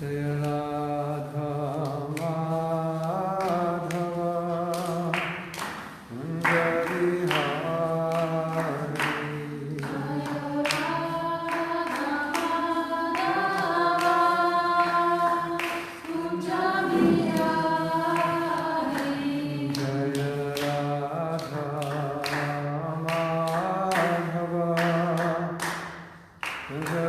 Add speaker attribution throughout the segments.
Speaker 1: Jaya Radha Madhava Kunja Vihari Jaya Radha Madhava Kunja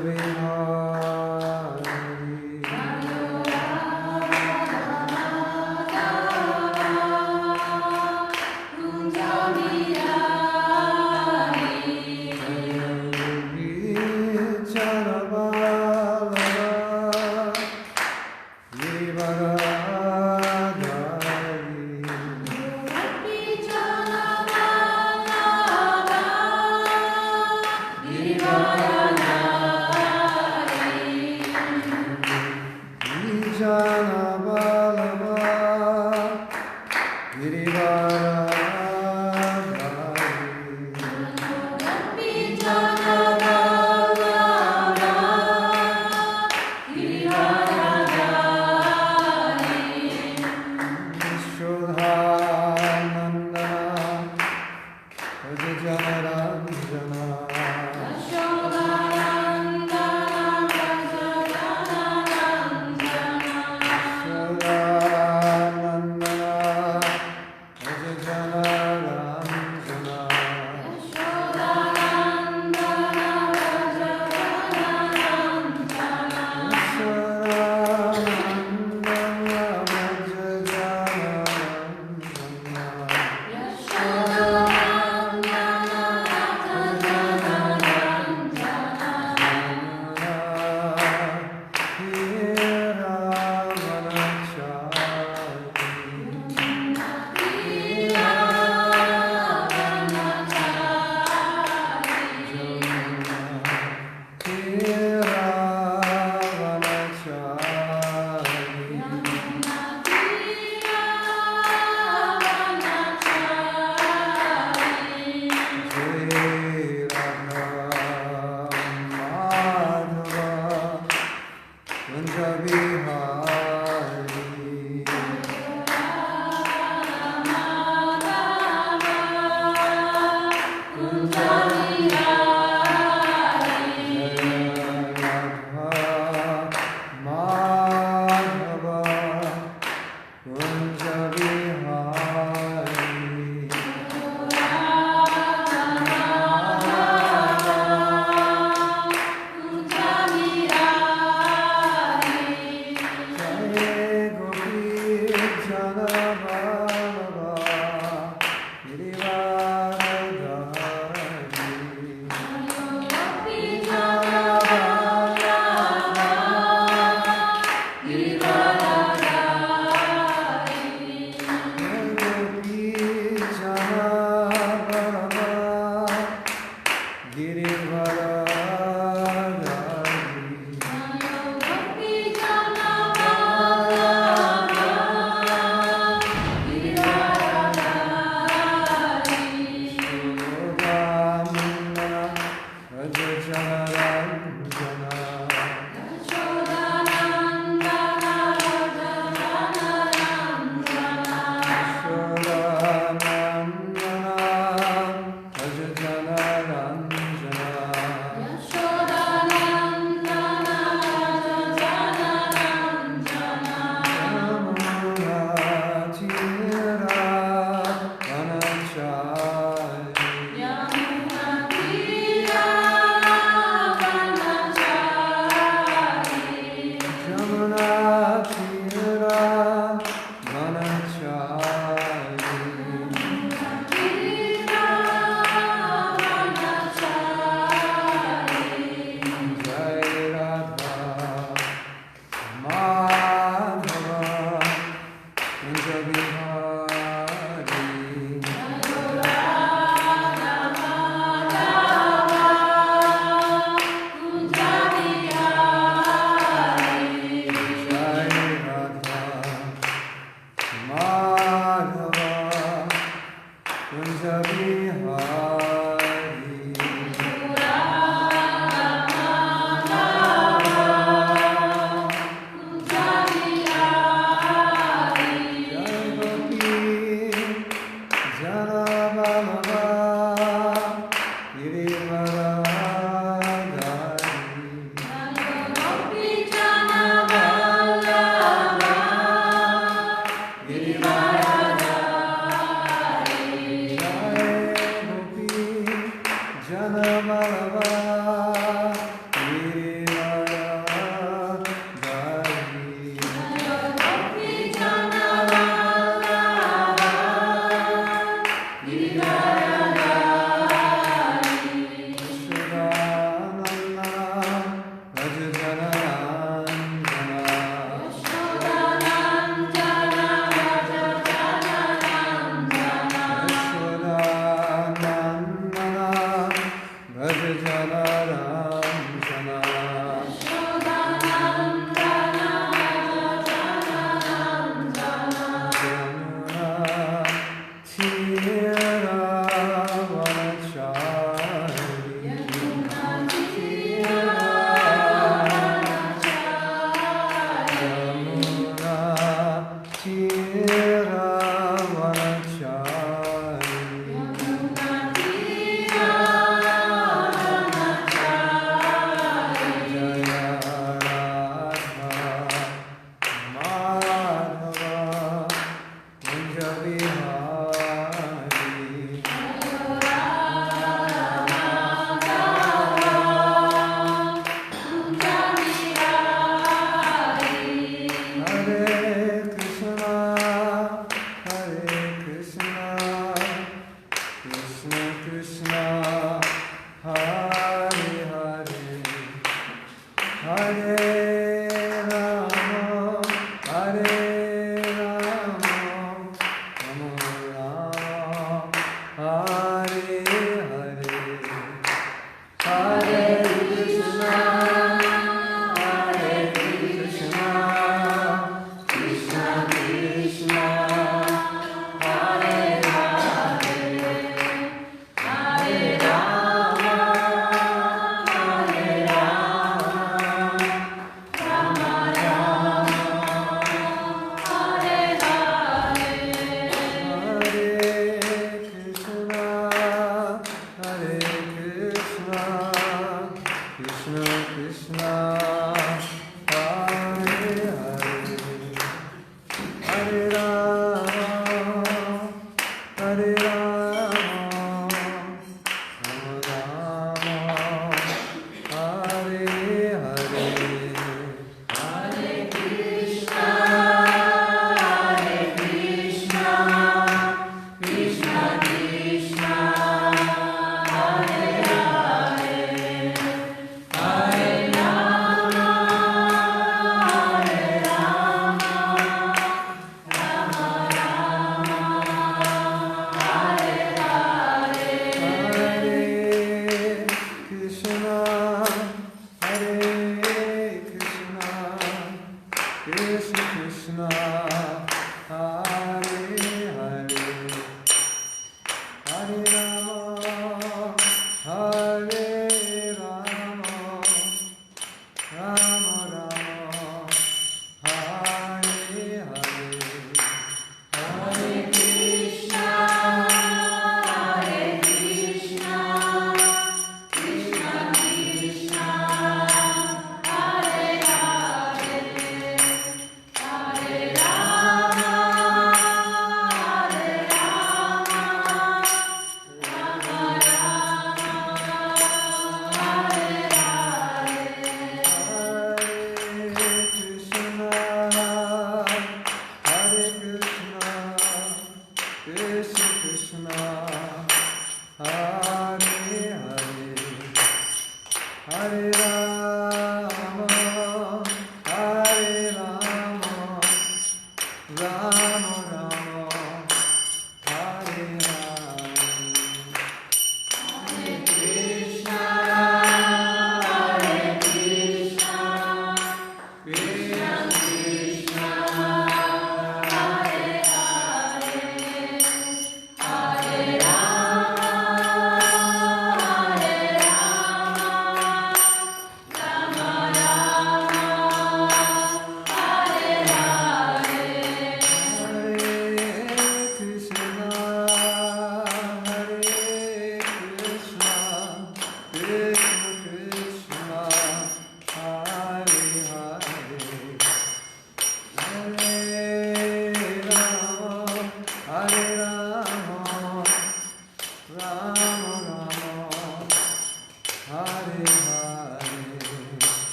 Speaker 2: Rama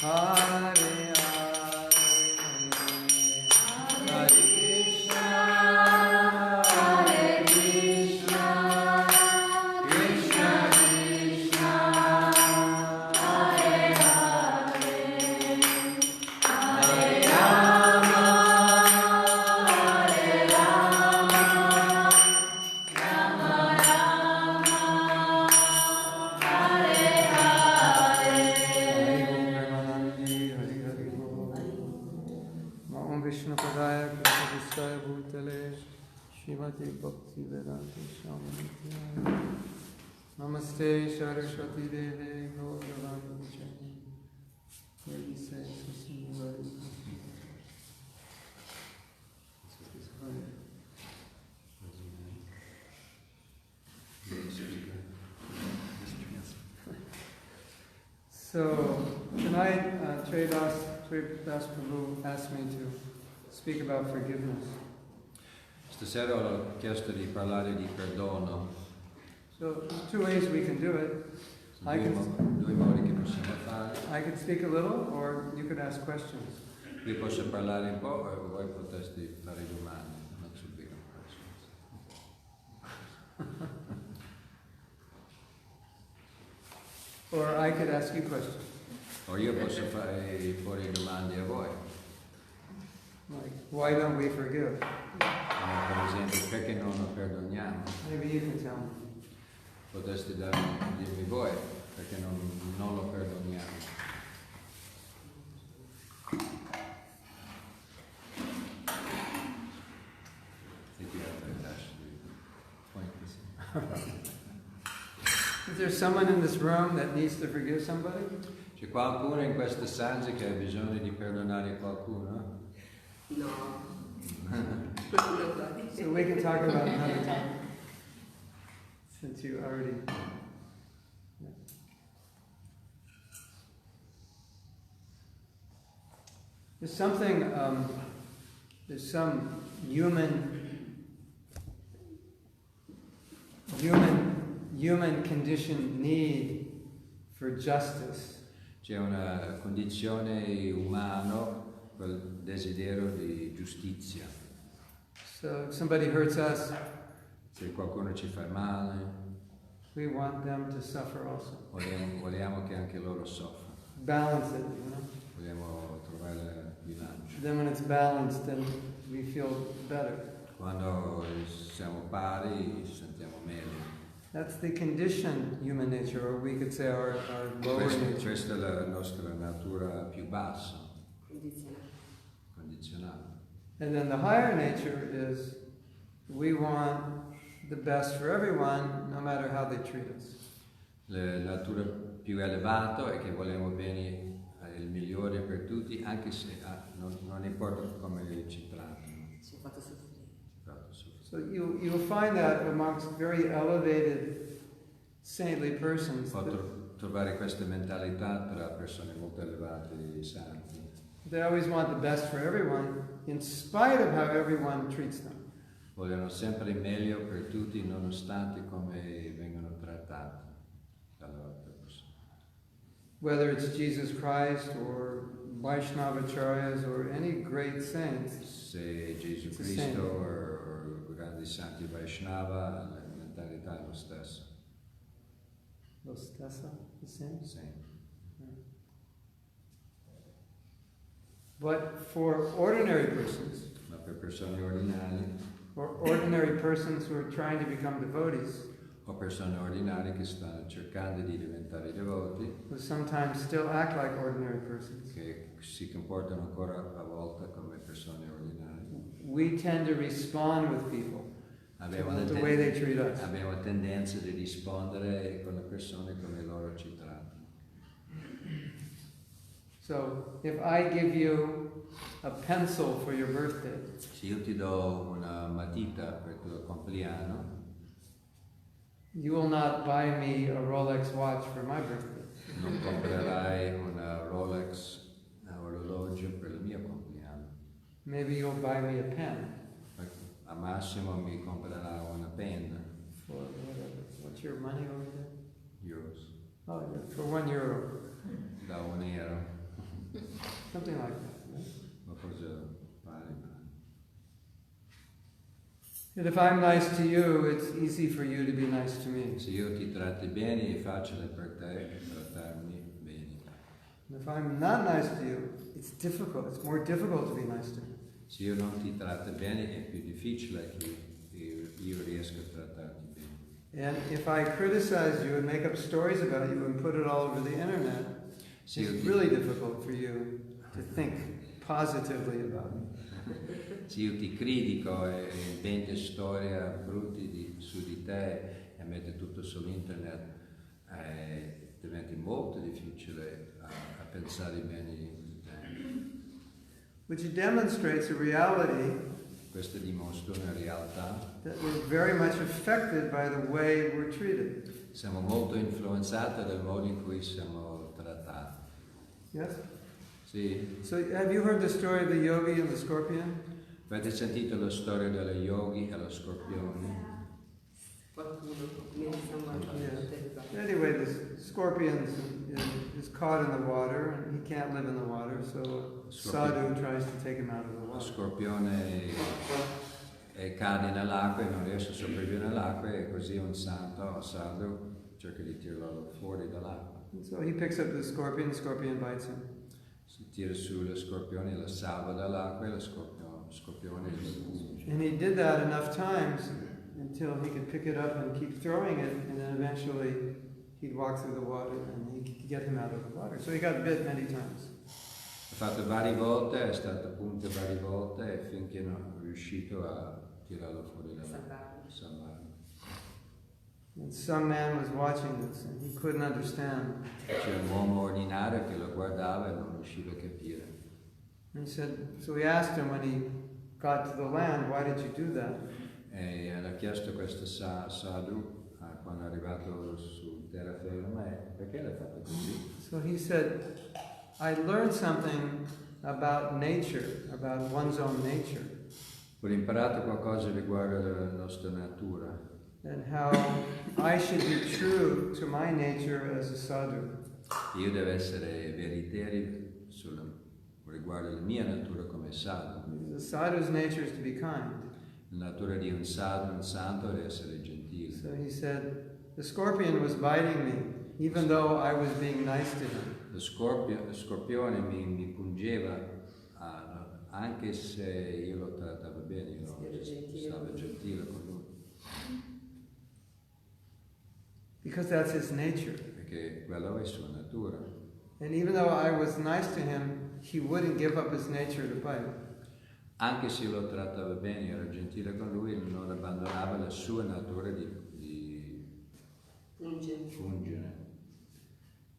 Speaker 1: Hare Bhakti Vedanta Swami Namaste Saraswati Deve Gauravanti Vijayani. Where do you say Susimulari? So tonight Tridas Prabhu asked me to speak about forgiveness.
Speaker 2: Stasera ho chiesto di parlare di perdono.
Speaker 1: So there's two ways we can do it.
Speaker 2: Due modi che possiamo fare.
Speaker 1: I can speak a little, or you could ask questions.
Speaker 2: Io posso parlare un po' e voi potreste fare domande. Not so big of questions.
Speaker 1: Or I could ask you questions.
Speaker 2: O io posso porre domande a voi.
Speaker 1: Like, why don't we forgive?
Speaker 2: Per esempio, perché non lo perdoniamo?
Speaker 1: Maybe you can tell me.
Speaker 2: Potreste dirmi voi, perché non lo perdoniamo. I think you have to actually point this out.
Speaker 1: Is there someone in this room that needs to forgive somebody?
Speaker 2: C'è qualcuno in questa stanza che ha bisogno di perdonare qualcuno?
Speaker 3: No.
Speaker 1: So we can talk about another time, since you already... Yeah. There's something, there's some human conditioned need for justice.
Speaker 2: C'è una condizione umana, quel desiderio di giustizia.
Speaker 1: So if somebody hurts us,
Speaker 2: Se qualcuno ci fa male,
Speaker 1: we want them to suffer also.
Speaker 2: vogliamo che anche loro soffrano.
Speaker 1: Balance it, you know?
Speaker 2: Vogliamo trovare il bilancio.
Speaker 1: Then when it's balanced, then we feel better.
Speaker 2: Quando siamo pari, ci sentiamo meglio.
Speaker 1: That's the conditioned human nature, or we could say our lower nature.
Speaker 2: Questa è la nostra natura più bassa, condizionata.
Speaker 1: And then the higher nature is we want the best for everyone, no matter how they treat us.
Speaker 2: La natura più elevata è che vogliamo bene il migliore per tutti, anche se non importa come ci trattano.
Speaker 3: Ci ha fatto soffrire.
Speaker 1: So you'll find that amongst very elevated saintly persons.
Speaker 2: Trovare questa mentalità tra persone molto elevate e santi.
Speaker 1: They always want the best for everyone, in spite of how everyone treats them.
Speaker 2: Vogliono sempre meglio per tutti, nonostante come vengono trattati dall'altra persona.
Speaker 1: Whether it's Jesus Christ or Vaishnavacharyas or any great saints.
Speaker 2: Se Gesù Cristo o grandi santi Vaishnava, la mentalità è lo stesso.
Speaker 1: Lo stesso? The same?
Speaker 2: Sì.
Speaker 1: But for ordinary persons,
Speaker 2: Ma per persone ordinarie,
Speaker 1: or ordinary persons who are trying to become devotees,
Speaker 2: o persone ordinarie che stanno cercando di diventare devoti,
Speaker 1: who sometimes still act like ordinary persons,
Speaker 2: che si comportano ancora a volte come persone ordinarie,
Speaker 1: we tend to respond with people to the way they treat us.
Speaker 2: abbiamo tendenza di rispondere con le persone come loro ci trattano.
Speaker 1: So if I give you a pencil for your birthday,
Speaker 2: Se io ti do una matita per il tuo compleanno,
Speaker 1: you will not buy me a Rolex watch for my birthday.
Speaker 2: non comprerai una Rolex orologio per il mio compleanno.
Speaker 1: Maybe you'll buy me a pen
Speaker 2: Al massimo mi comprerà una penna,
Speaker 1: for whatever. What's your money over there?
Speaker 2: euros,
Speaker 1: Oh, yeah, for €1.
Speaker 2: da €1.
Speaker 1: Something like that. Right?
Speaker 2: Qualcosa pare.
Speaker 1: And if I'm nice to you, it's easy for you to be nice to me.
Speaker 2: Se io ti tratti bene è facile per te trattarmi bene.
Speaker 1: And if I'm not nice to you, it's difficult. It's more difficult to be nice to me.
Speaker 2: Se io non ti tratto bene è più difficile che io riesca a trattarti bene.
Speaker 1: And if I criticize you and make up stories about you and put it all over the internet, it's really difficult for you to think positively about me.
Speaker 2: Se io ti critico e invento storie brutte su di te e metto tutto su internet, diventa molto difficile a pensare bene di te.
Speaker 1: Which demonstrates a reality
Speaker 2: Questo dimostra una realtà.
Speaker 1: that we're very much affected by the way we're treated.
Speaker 2: Siamo molto influenzati dal modo in cui siamo trattati.
Speaker 1: Yes?
Speaker 2: Sì?
Speaker 1: So have you heard the story of the yogi and the scorpion?
Speaker 2: Avete sentito la storia dello yogi e lo scorpione?
Speaker 3: Qualcuno ne sa
Speaker 1: Anyway, the scorpion is caught in the water and he can't live in the water, so Sadhu tries to take him out of the
Speaker 2: Lo
Speaker 1: water.
Speaker 2: scorpione cade nell'acqua e non riesce a sopravvivere nell'acqua e così un santo, sadhu, cerca di tirarlo fuori dall'acqua.
Speaker 1: And so he picks up the scorpion bites him.
Speaker 2: Si tira su lo scorpione, lo salva dall'acqua e lo scorpione lo punge.
Speaker 1: And he did that enough times until he could pick it up and keep throwing it, and then eventually he'd walk through the water and he could get him out of the water. So he got bit many times.
Speaker 2: Ha fatto varie volte, è stato appunto varie volte finché non è riuscito a tirarlo fuori dall'acqua, salvarlo.
Speaker 1: And some man was watching this and he couldn't understand.
Speaker 2: C'era un uomo ordinario che lo guardava e non riusciva a capire.
Speaker 1: And he said, so he asked him when he got to the land, why did you do that?
Speaker 2: E ha chiesto a questo sadhu, quando è arrivato su terraferma, perché l'hai fatto così?
Speaker 1: So he said, I learned something about nature, about one's own nature,
Speaker 2: Ho imparato qualcosa riguardo la nostra natura
Speaker 1: and how I should be true to my nature as a sadhu.
Speaker 2: io devo essere veritiero riguardo la mia natura come sadhu.
Speaker 1: The sadhu's nature is to be kind.
Speaker 2: La natura di un sadhu, un santo, deve essere gentile.
Speaker 1: So he said, the scorpion was biting me, even though I was being nice to him.
Speaker 2: Lo scorpione mi pungeva anche se io lo trattavo bene, io stavo gentile con lui.
Speaker 1: Because that's his nature.
Speaker 2: Perché quello è sua natura.
Speaker 1: And even though I was nice to him, he wouldn't give up his nature to bite.
Speaker 2: Anche se io lo trattavo bene, ero gentile con lui, non abbandonava la sua natura di fungere.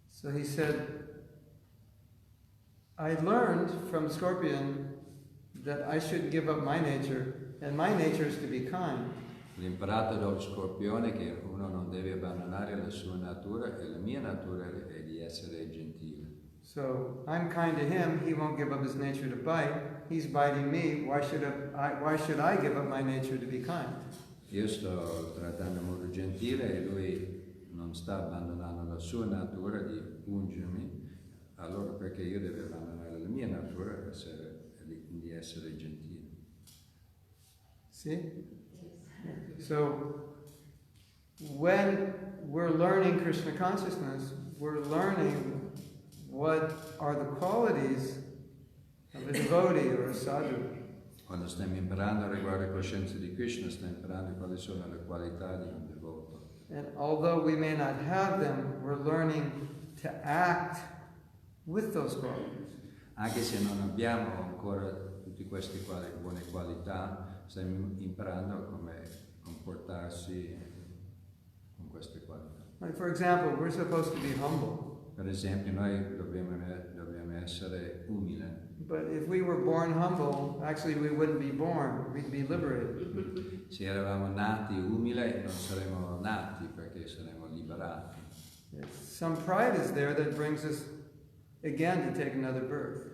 Speaker 1: So he said, I learned from Scorpion that I shouldn't give up my nature, and my nature is to be kind.
Speaker 2: Ho imparato dallo scorpione che uno non deve abbandonare la sua natura e la mia natura è di essere gentile.
Speaker 1: So I'm kind to him, he won't give up his nature to bite. He's biting me, why should I give up my nature to be kind?
Speaker 2: Io sto trattando in modo gentile e lui non sta abbandonando la sua natura di pungermi, allora perché io devo abbandonare la mia natura di essere gentile.
Speaker 1: See? So when we're learning Krishna consciousness, we're learning what are the qualities of a devotee or a sadhu.
Speaker 2: Quando stiamo imparando riguardo la coscienza di Krishna, stiamo imparando quali sono le qualità di un devoto.
Speaker 1: And although we may not have them, we're learning to act with those qualities.
Speaker 2: Anche se non abbiamo ancora tutte queste buone qualità, stiamo imparando come comportarsi con queste qualità.
Speaker 1: Like for example, we're supposed to be humble.
Speaker 2: Per esempio, noi dobbiamo essere umili.
Speaker 1: But if we were born humble, actually we wouldn't be born, we'd be liberated.
Speaker 2: Se eravamo nati umili, non saremmo nati perché saremmo liberati.
Speaker 1: Some pride is there that brings us again to take another birth.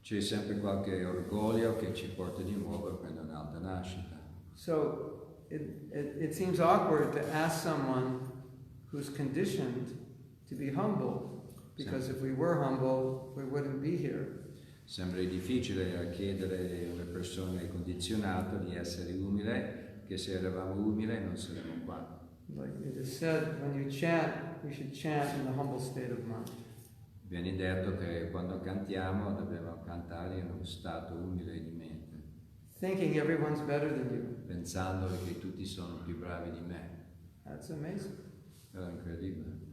Speaker 2: C'è sempre qualche orgoglio che ci porta di nuovo a prendere un'altra nascita.
Speaker 1: So it seems awkward to ask someone who's conditioned to be humble, because if we were humble, we wouldn't be here.
Speaker 2: Sembra difficile chiedere alle persone condizionate di essere umile, che se eravamo umili non saremmo qua.
Speaker 1: Like it is said, when you chant, we should chant in the humble state of mind.
Speaker 2: Viene detto che quando cantiamo dobbiamo cantare in uno stato umile di mente,
Speaker 1: Thinking everyone's better than you.
Speaker 2: pensando che tutti sono più bravi di me.
Speaker 1: That's amazing.
Speaker 2: È incredibile.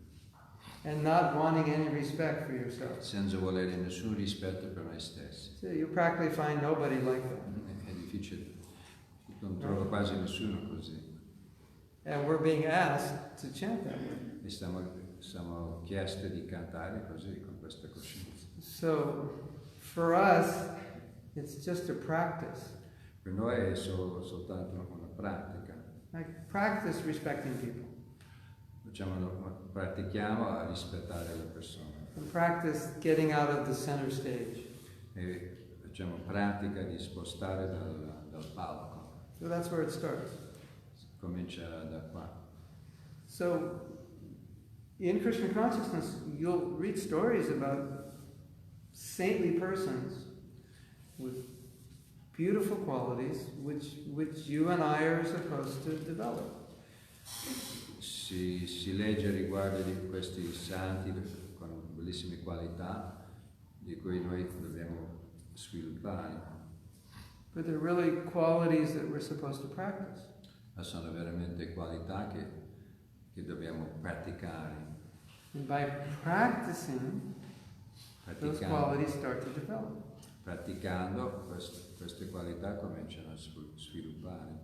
Speaker 1: And not wanting any respect for yourself.
Speaker 2: Senza volere nessun rispetto per noi stessi.
Speaker 1: So you practically find nobody like that.
Speaker 2: È difficile, non trovo quasi nessuno così.
Speaker 1: And we're being asked to chant that way.
Speaker 2: E siamo chiesti di cantare così, con questa coscienza.
Speaker 1: So for us, it's just a practice.
Speaker 2: Per noi è soltanto una pratica.
Speaker 1: Like practice respecting people.
Speaker 2: Pratichiamo a rispettare le persone.
Speaker 1: And practice getting out of the center stage.
Speaker 2: E facciamo pratica di spostare dal palco.
Speaker 1: So that's where it starts.
Speaker 2: Comincia da qua.
Speaker 1: So in Krishna consciousness, you'll read stories about saintly persons with beautiful qualities which you and I are supposed to develop.
Speaker 2: Si legge riguardo di questi santi con bellissime qualità di cui noi dobbiamo sviluppare.
Speaker 1: But they're really qualities that we're supposed to practice.
Speaker 2: Ma sono veramente qualità che dobbiamo praticare.
Speaker 1: And by practicing, those qualities start to develop.
Speaker 2: Praticando queste qualità cominciano a sviluppare.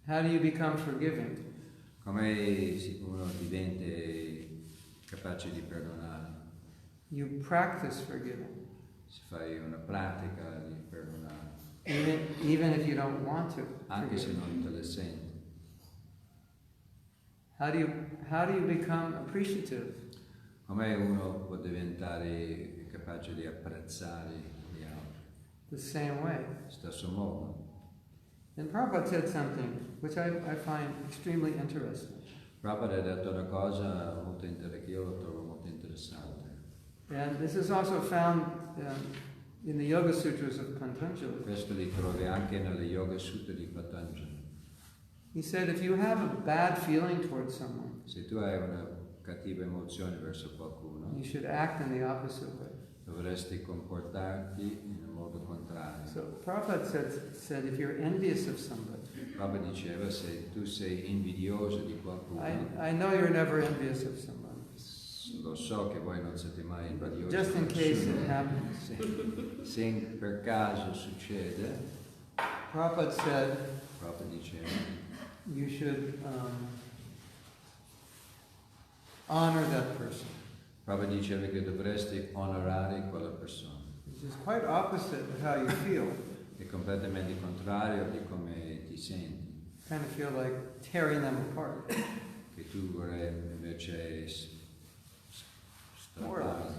Speaker 1: How do you become forgiving?
Speaker 2: Come uno diventa capace di perdonare?
Speaker 1: You practice forgiving.
Speaker 2: Si fa una pratica di perdonare.
Speaker 1: Even if you don't want to.
Speaker 2: Anche se non te le senti.
Speaker 1: How do you become appreciative?
Speaker 2: Come uno può diventare capace di apprezzare gli altri?
Speaker 1: The same way.
Speaker 2: Stesso modo.
Speaker 1: And Prabhupada said something which I find extremely interesting.
Speaker 2: Prabhupada ha detto una cosa che io lo trovo molto interessante.
Speaker 1: And this is also found in the Yoga Sutras of Patanjali.
Speaker 2: Questo li trovi anche nelle Yoga Sutra di Patanjali.
Speaker 1: He said, if you have a bad feeling towards someone,
Speaker 2: Se tu hai una cattiva emozione verso qualcuno,
Speaker 1: you should act in the opposite way.
Speaker 2: dovresti comportarti in modo contrario.
Speaker 1: So Prabhupada said if you're envious of somebody,
Speaker 2: Prabhupada diceva, se tu sei invidioso di qualcuno,
Speaker 1: I know you're never envious of somebody.
Speaker 2: lo so che voi non siete mai invidiosi.
Speaker 1: Just in case it happens.
Speaker 2: Se per caso succede,
Speaker 1: Prabhupada said,
Speaker 2: Prabhupada diceva,
Speaker 1: you should honor that person.
Speaker 2: Prabhupada diceva che dovresti onorare quella persona.
Speaker 1: Which is quite opposite of how you feel.
Speaker 2: È completamente contrario di come ti senti.
Speaker 1: Kind of feel like tearing them apart.
Speaker 2: Che tu vorrei invece
Speaker 1: More or
Speaker 2: strappare.
Speaker 1: less.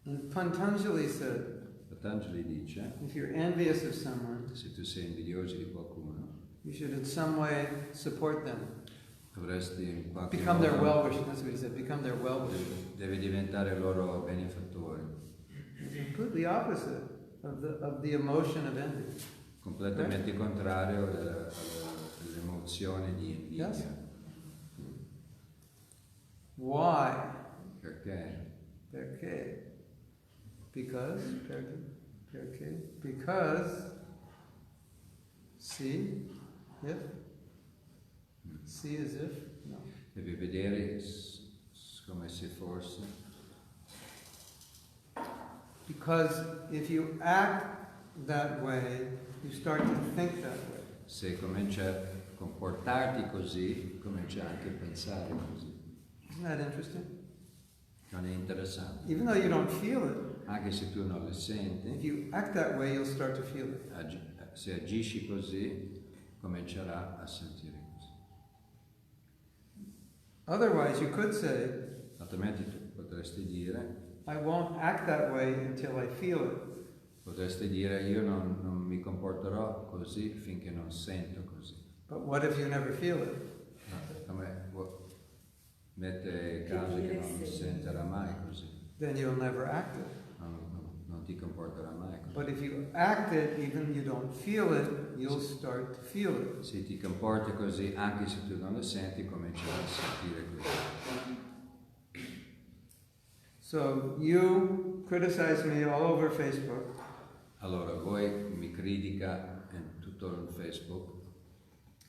Speaker 1: And Patanjali said,
Speaker 2: Patanjali dice,
Speaker 1: if you're envious of someone,
Speaker 2: se tu sei invidioso di qualcuno,
Speaker 1: you should in some way support them.
Speaker 2: dovresti in qualche
Speaker 1: Become their
Speaker 2: modo,
Speaker 1: well-wisher. That's what he said. Become their well-wisher.
Speaker 2: devi diventare loro benefattori.
Speaker 1: It's completely opposite of the emotion of envy.
Speaker 2: Completamente contrario all'emozione di invidia.
Speaker 1: Yes. Why?
Speaker 2: Perché?
Speaker 1: Perché? Because? Perché? Because, see, if, see as if, no.
Speaker 2: Devi vedere come se fosse.
Speaker 1: Because if you act that way, you start to think that way.
Speaker 2: Se cominci a comportarti così, cominci anche a pensare così.
Speaker 1: Isn't that interesting?
Speaker 2: Non è interessante?
Speaker 1: Even though you don't feel it,
Speaker 2: Anche se tu non le
Speaker 1: if
Speaker 2: senti,
Speaker 1: you act that way, you'll start to feel it.
Speaker 2: se agisci così, comincerà a sentire così.
Speaker 1: Otherwise, you could say,
Speaker 2: Altrimenti tu potresti dire,
Speaker 1: I won't act that way until I feel it.
Speaker 2: io non mi comporterò così finché non sento così.
Speaker 1: But what if you never feel it?
Speaker 2: Come mette caso che non sentirà mai così.
Speaker 1: then you'll never act it.
Speaker 2: Non ti comporterai mai così.
Speaker 1: But if you act it, even you don't feel it, you'll start to feel it.
Speaker 2: Se ti comporti così, anche se tu non lo senti, comincerai a sentire così.
Speaker 1: So you criticize me all over Facebook.
Speaker 2: Allora, voi mi critica in tutto il Facebook.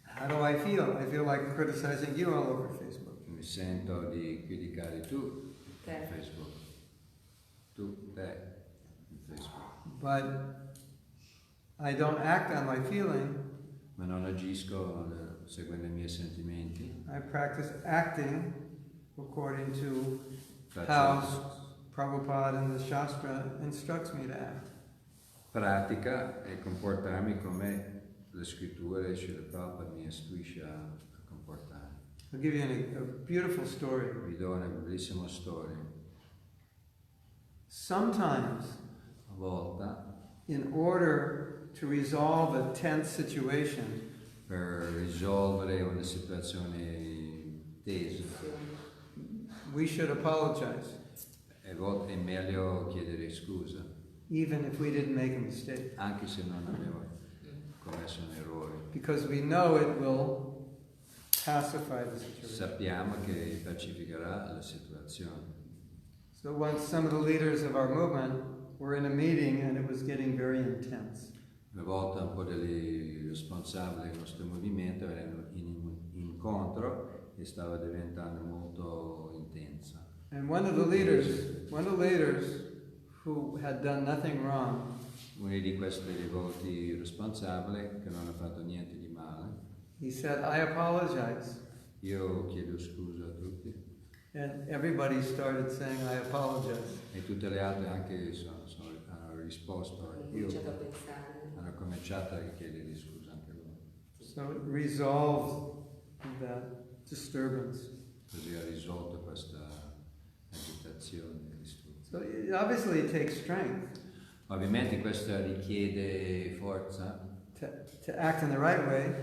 Speaker 1: How do I feel? I feel like criticizing you all over Facebook.
Speaker 2: Mi sento di criticare tu
Speaker 3: Te.
Speaker 2: in Facebook. Tu, te, in Facebook.
Speaker 1: But I don't act on my feeling.
Speaker 2: Ma non agisco seguendo i miei sentimenti.
Speaker 1: I practice acting according to
Speaker 2: Faccio
Speaker 1: how Prabhupada in the Shastra instructs me to act.
Speaker 2: pratica e comportarmi come le scritture Srila Prabhupada mi istruisce a comportare.
Speaker 1: I'll give you a beautiful story.
Speaker 2: Vi do una bellissima storia.
Speaker 1: Sometimes,
Speaker 2: A volta,
Speaker 1: in order to resolve a tense situation,
Speaker 2: per risolvere una situazione tesa,
Speaker 1: we should apologize,
Speaker 2: è meglio chiedere scusa,
Speaker 1: even if we didn't make a mistake,
Speaker 2: anche se non abbiamo commesso un errore.
Speaker 1: because we know it will pacify the situation.
Speaker 2: Sappiamo che pacificherà la situazione.
Speaker 1: So once some of the leaders of our movement were in a meeting and it was getting very intense.
Speaker 2: Una volta un po' degli responsabili del nostro movimento erano in un incontro e stava diventando molto intensa.
Speaker 1: And one of the leaders who had done nothing wrong,
Speaker 2: Uno di questi devoti responsabili, che non ha fatto niente di male,
Speaker 1: he said, "I apologize."
Speaker 2: io chiedo scusa a tutti,
Speaker 1: And everybody started saying, "I apologize."
Speaker 2: e tutte le altre anche hanno risposto,
Speaker 3: Ho
Speaker 2: io
Speaker 3: cominciato a pensare.
Speaker 2: hanno cominciato a chiedere scusa anche loro.
Speaker 1: So it resolved that disturbance.
Speaker 2: Così ha risolto questa agitazione.
Speaker 1: So obviously it takes strength
Speaker 2: Ovviamente questo richiede forza,
Speaker 1: to act in the right way,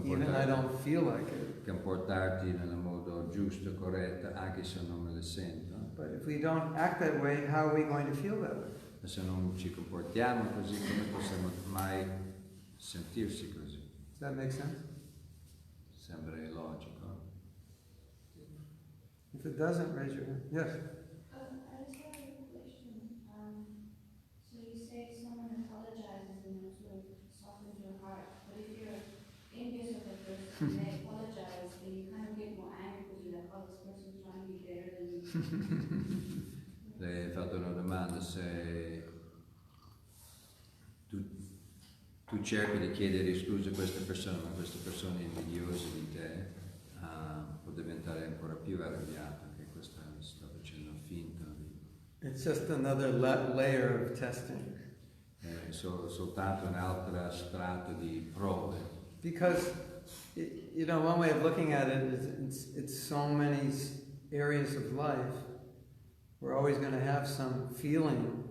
Speaker 1: even I don't feel like it.
Speaker 2: comportarti nel modo giusto, corretto, anche se non me lo sento.
Speaker 1: But if we don't act that way, how are we going to feel that way?
Speaker 2: Ma se non ci comportiamo così, come possiamo mai sentirsi così?
Speaker 1: Does that make sense?
Speaker 2: Sembra illogico.
Speaker 1: If it doesn't, raise your hand. Yes.
Speaker 4: I just have a question. So you say someone apologizes and it sort of softens your heart, but if you're envious of the person and they apologize, then you kind of get more angry because you're like, oh, this person's trying to be better than me.
Speaker 2: Lei ha fatto una domanda: se tu cerchi di chiedere scusa a questa persona, ma questa persona è invidiosa di te, può diventare ancora più arrabbiata, che questa sta facendo finta di...
Speaker 1: It's just another layer of testing.
Speaker 2: soltanto un altro strato di prove.
Speaker 1: Because, one way of looking at it is it's so many areas of life. We're always going to have some feeling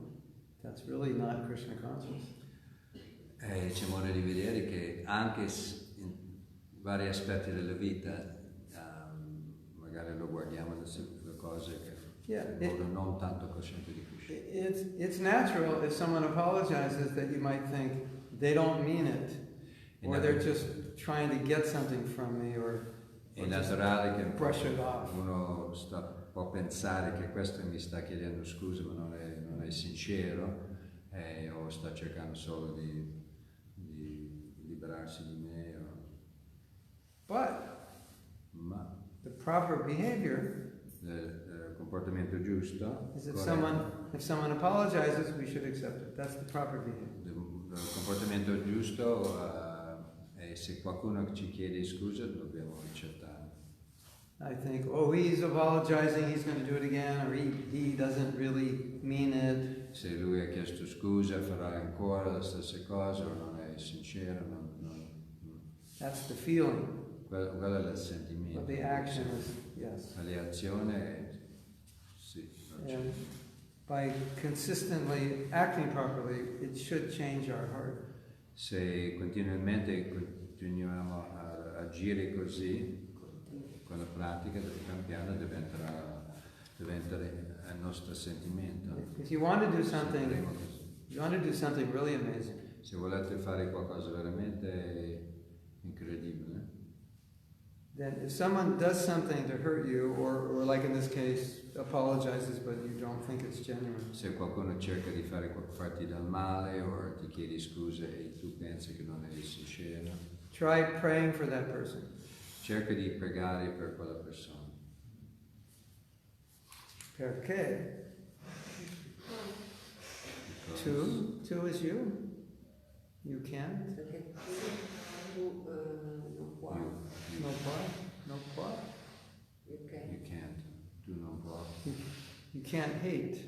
Speaker 1: that's really not Krishna conscious.
Speaker 2: C'è modo di vedere che anche in vari aspetti della vita magari lo guardiamo le cose che in modo non tanto cosciente di Krishna.
Speaker 1: It's natural if someone apologizes that you might think they don't mean it, or they're just trying to get something from me, or
Speaker 2: è naturale che
Speaker 1: brush it off.
Speaker 2: Uno può pensare che questo mi sta chiedendo scusa ma non è sincero, o sta cercando solo di liberarsi di me. Ma
Speaker 1: the proper behavior
Speaker 2: il comportamento giusto
Speaker 1: is if someone apologizes, we should accept it. That's the proper behavior.
Speaker 2: il comportamento giusto è se qualcuno ci chiede scusa dobbiamo accettare.
Speaker 1: I think, oh, he's apologizing, he's going to do it again, or he doesn't really mean it.
Speaker 2: Se lui ha chiesto scusa farà ancora la stessa cosa o non è sincero.
Speaker 1: That's the feeling.
Speaker 2: Quello è il sentimento.
Speaker 1: But the action is, yes.
Speaker 2: Ma l'azione, sì.
Speaker 1: And by consistently acting properly, it should change our heart.
Speaker 2: Se continuamente continuiamo a agire così, con la pratica, pian piano diventa nostro sentimento.
Speaker 1: If you want to do
Speaker 2: Sentiremo così.
Speaker 1: you want to do something really amazing,
Speaker 2: Se volete fare qualcosa veramente incredibile,
Speaker 1: then if someone does something to hurt you, or like in this case, apologizes but you don't think it's genuine,
Speaker 2: se qualcuno cerca di farti del male o ti chiedi scuse e tu pensi che non è sincero,
Speaker 1: try praying for that person.
Speaker 2: cerca di pregare per quella persona.
Speaker 1: Perché?
Speaker 2: Because
Speaker 1: Two is you. You can't.
Speaker 3: Perché tu non puoi.
Speaker 1: No puoi. No puoi.
Speaker 3: Ok.
Speaker 2: You can't. Tu non puoi.
Speaker 1: You can't hate.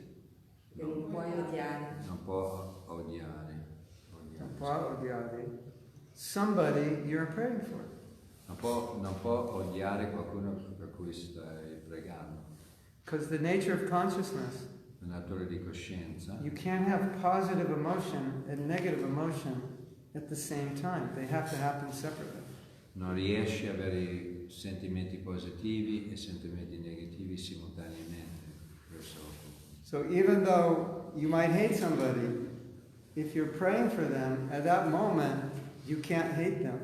Speaker 3: Che non puoi odiare.
Speaker 2: Non può odiare.
Speaker 1: Non puoi odiare somebody you're praying for.
Speaker 2: Non può odiare qualcuno per cui stai pregando.
Speaker 1: Because the nature of consciousness,
Speaker 2: La natura di coscienza,
Speaker 1: you can't have positive emotion and negative emotion at the same time. They have to happen separately.
Speaker 2: non riesci a avere sentimenti positivi e sentimenti negativi simultaneamente verso qualcuno.
Speaker 1: So even though you might hate somebody, if you're praying for them, at that moment, you can't hate them.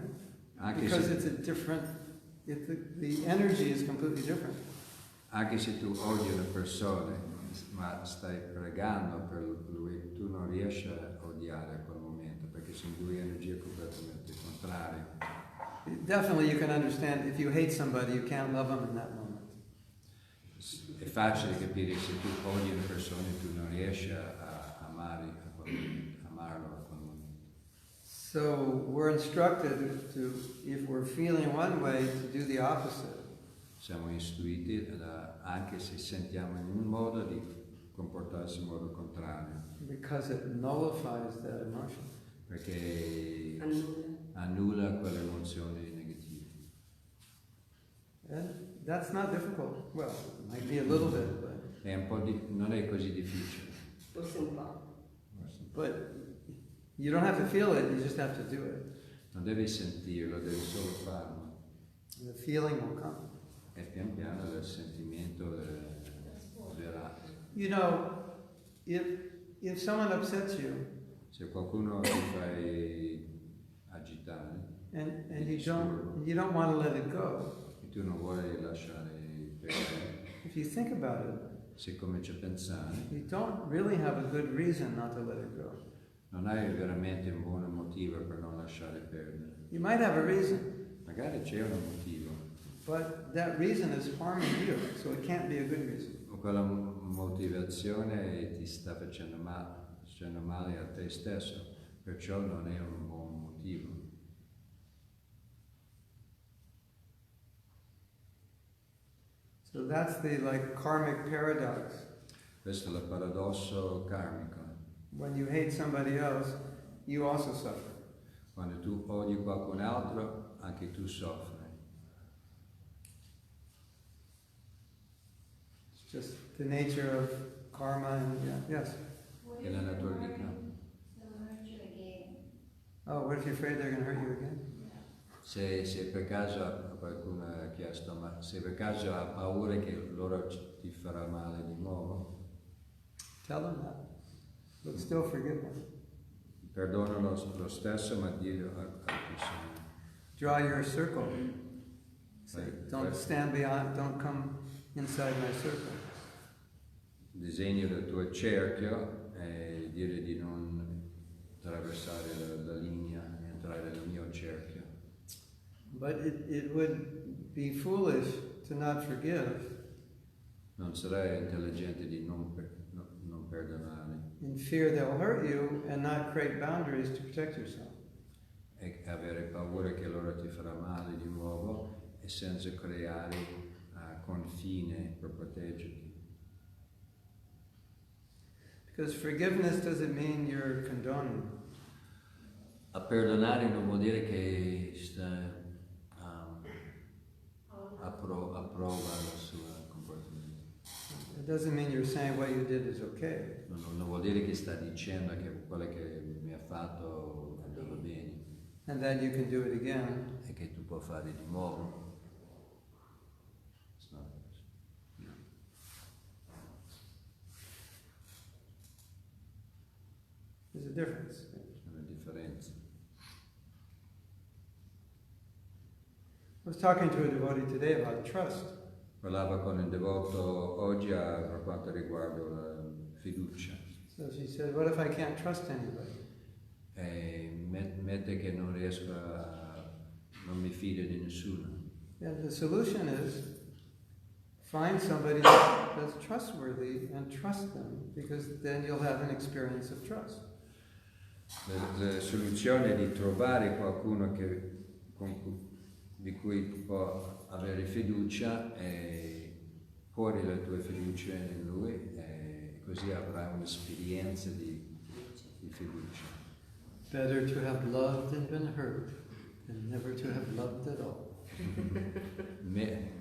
Speaker 2: Anche
Speaker 1: Because
Speaker 2: se,
Speaker 1: it's a different, the energy is completely different.
Speaker 2: anche se tu odi una persona, ma stai pregando per lui, tu non riesci a odiare a quel momento, perché sono due energie completamente contrarie.
Speaker 1: Definitely you can understand if you hate somebody, you can't love them in that moment.
Speaker 2: È facile capire se tu odi una persona e tu non riesci a amarlo a quel momento.
Speaker 1: So we're instructed to, if we're feeling one way, to do the opposite.
Speaker 2: Siamo istruiti, anche se sentiamo in un modo, di comportarsi in modo contrario.
Speaker 1: Because it nullifies that emotion.
Speaker 2: Perché
Speaker 3: Annulla.
Speaker 2: annulla quelle emozioni negative.
Speaker 1: And that's not difficult. Well, it might be a little bit, but
Speaker 2: È un po' non è così difficile.
Speaker 3: Forse un po'.
Speaker 1: but you don't have to feel it, you just have to do it.
Speaker 2: Non devi sentirlo, devi solo farlo.
Speaker 1: The feeling will come.
Speaker 2: E pian piano il sentimento verrà.
Speaker 1: You know, if someone upsets you
Speaker 2: Se qualcuno ti fai agitare
Speaker 1: and you don't want to let it go,
Speaker 2: e tu non vuoi lasciare perdere,
Speaker 1: if you think about it,
Speaker 2: se cominci a pensare,
Speaker 1: you don't really have a good reason not to let it go.
Speaker 2: non hai veramente un buon motivo per non lasciare perdere.
Speaker 1: You might have a reason,
Speaker 2: Magari c'è un motivo,
Speaker 1: but that reason is harming you, so it can't be a good reason.
Speaker 2: o quella motivazione ti sta facendo male a te stesso, perciò non è un buon motivo.
Speaker 1: So that's the karmic paradox.
Speaker 2: Questo è il paradosso karmico.
Speaker 1: When you hate somebody else, you also suffer.
Speaker 2: Quando tu odi qualcun altro, anche tu soffri.
Speaker 1: It's just the nature of karma and yes.
Speaker 4: What
Speaker 2: È
Speaker 4: if
Speaker 2: la
Speaker 4: you're
Speaker 2: natura di
Speaker 4: worried
Speaker 2: karma.
Speaker 4: they'll hurt you again?
Speaker 1: Oh, what if you're afraid they're going to hurt you again?
Speaker 2: Se per caso qualcuno ha chiesto, ma se per caso ha paura che loro ti farà male di nuovo,
Speaker 1: Tell them that. But still forgive them.
Speaker 2: perdonalo lo stesso, ma dillo a persona.
Speaker 1: Draw your circle. Say,
Speaker 2: Right.
Speaker 1: don't stand beyond, don't come inside my circle.
Speaker 2: Disegno il tuo cerchio e dire di non attraversare la linea, entrare nel mio cerchio.
Speaker 1: But it would be foolish to not forgive
Speaker 2: Non sarai intelligente di non perdonare
Speaker 1: in fear they'll hurt you and not create boundaries to protect yourself.
Speaker 2: e avere paura che loro ti farà male di nuovo e senza creare confine per proteggerti.
Speaker 1: Because forgiveness doesn't mean you're condoning.
Speaker 2: A perdonare non vuol dire che sta approva il suo comportamento.
Speaker 1: It doesn't mean you're saying what you did is okay.
Speaker 2: Non vuol dire che sta dicendo che quello che mi ha fatto andava bene
Speaker 1: And then you can do it again.
Speaker 2: e che tu puoi fare di nuovo. It's not- no.
Speaker 1: There's a difference.
Speaker 2: C'è una differenza.
Speaker 1: I was talking to a devotee today about trust.
Speaker 2: Parlava con un devoto oggi per quanto riguarda la fiducia.
Speaker 1: So she said, what if I can't trust anybody?
Speaker 2: Mette che non riesco non mi fido di nessuno.
Speaker 1: And the solution is find somebody that's trustworthy and trust them, because then you'll have an experience of trust.
Speaker 2: La soluzione è di trovare qualcuno di cui può avere fiducia e porre la tua fiducia in lui e così avrai un'esperienza di fiducia.
Speaker 1: Better to have loved and been hurt than never to have loved at all.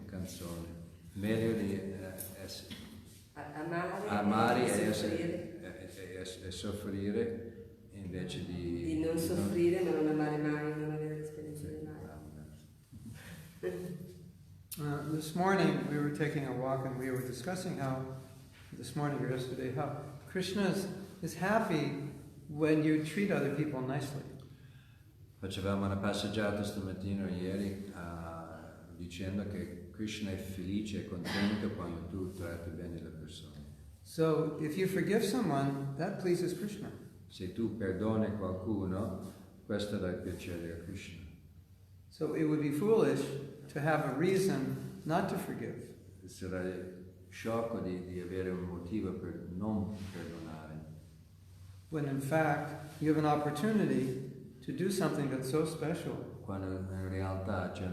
Speaker 2: Canzone. Meglio di
Speaker 3: amare
Speaker 2: e soffrire invece
Speaker 3: di non soffrire ma non amare mai, non avere l'esperienza di amare.
Speaker 1: This morning we were taking a walk and we were discussing how, this morning or yesterday, how Krishna is happy when you treat other people nicely.
Speaker 2: Facevamo una passeggiata stamattina o ieri dicendo che Krishna è felice e contento quando tu tratti bene le persone.
Speaker 1: So if you forgive someone, that pleases Krishna.
Speaker 2: Se tu perdoni qualcuno, questo dà piacere a Krishna.
Speaker 1: So it would be foolish to have a reason not to forgive.
Speaker 2: Sarebbe sciocco di avere un motivo per non perdonare.
Speaker 1: When in fact you have an opportunity to do something that's so special.
Speaker 2: Quando in realtà ce